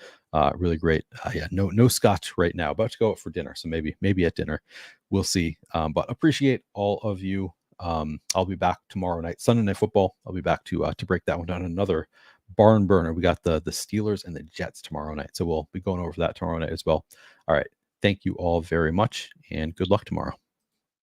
Speaker 1: Really great. Yeah, no scotch right now. About to go out for dinner. So maybe at dinner. We'll see. But appreciate all of you. I'll be back tomorrow night, Sunday Night Football. I'll be back to break that one down. Another barn burner. We got the Steelers and the Jets tomorrow night. So we'll be going over that tomorrow night as well. All right. Thank you all very much and good luck tomorrow.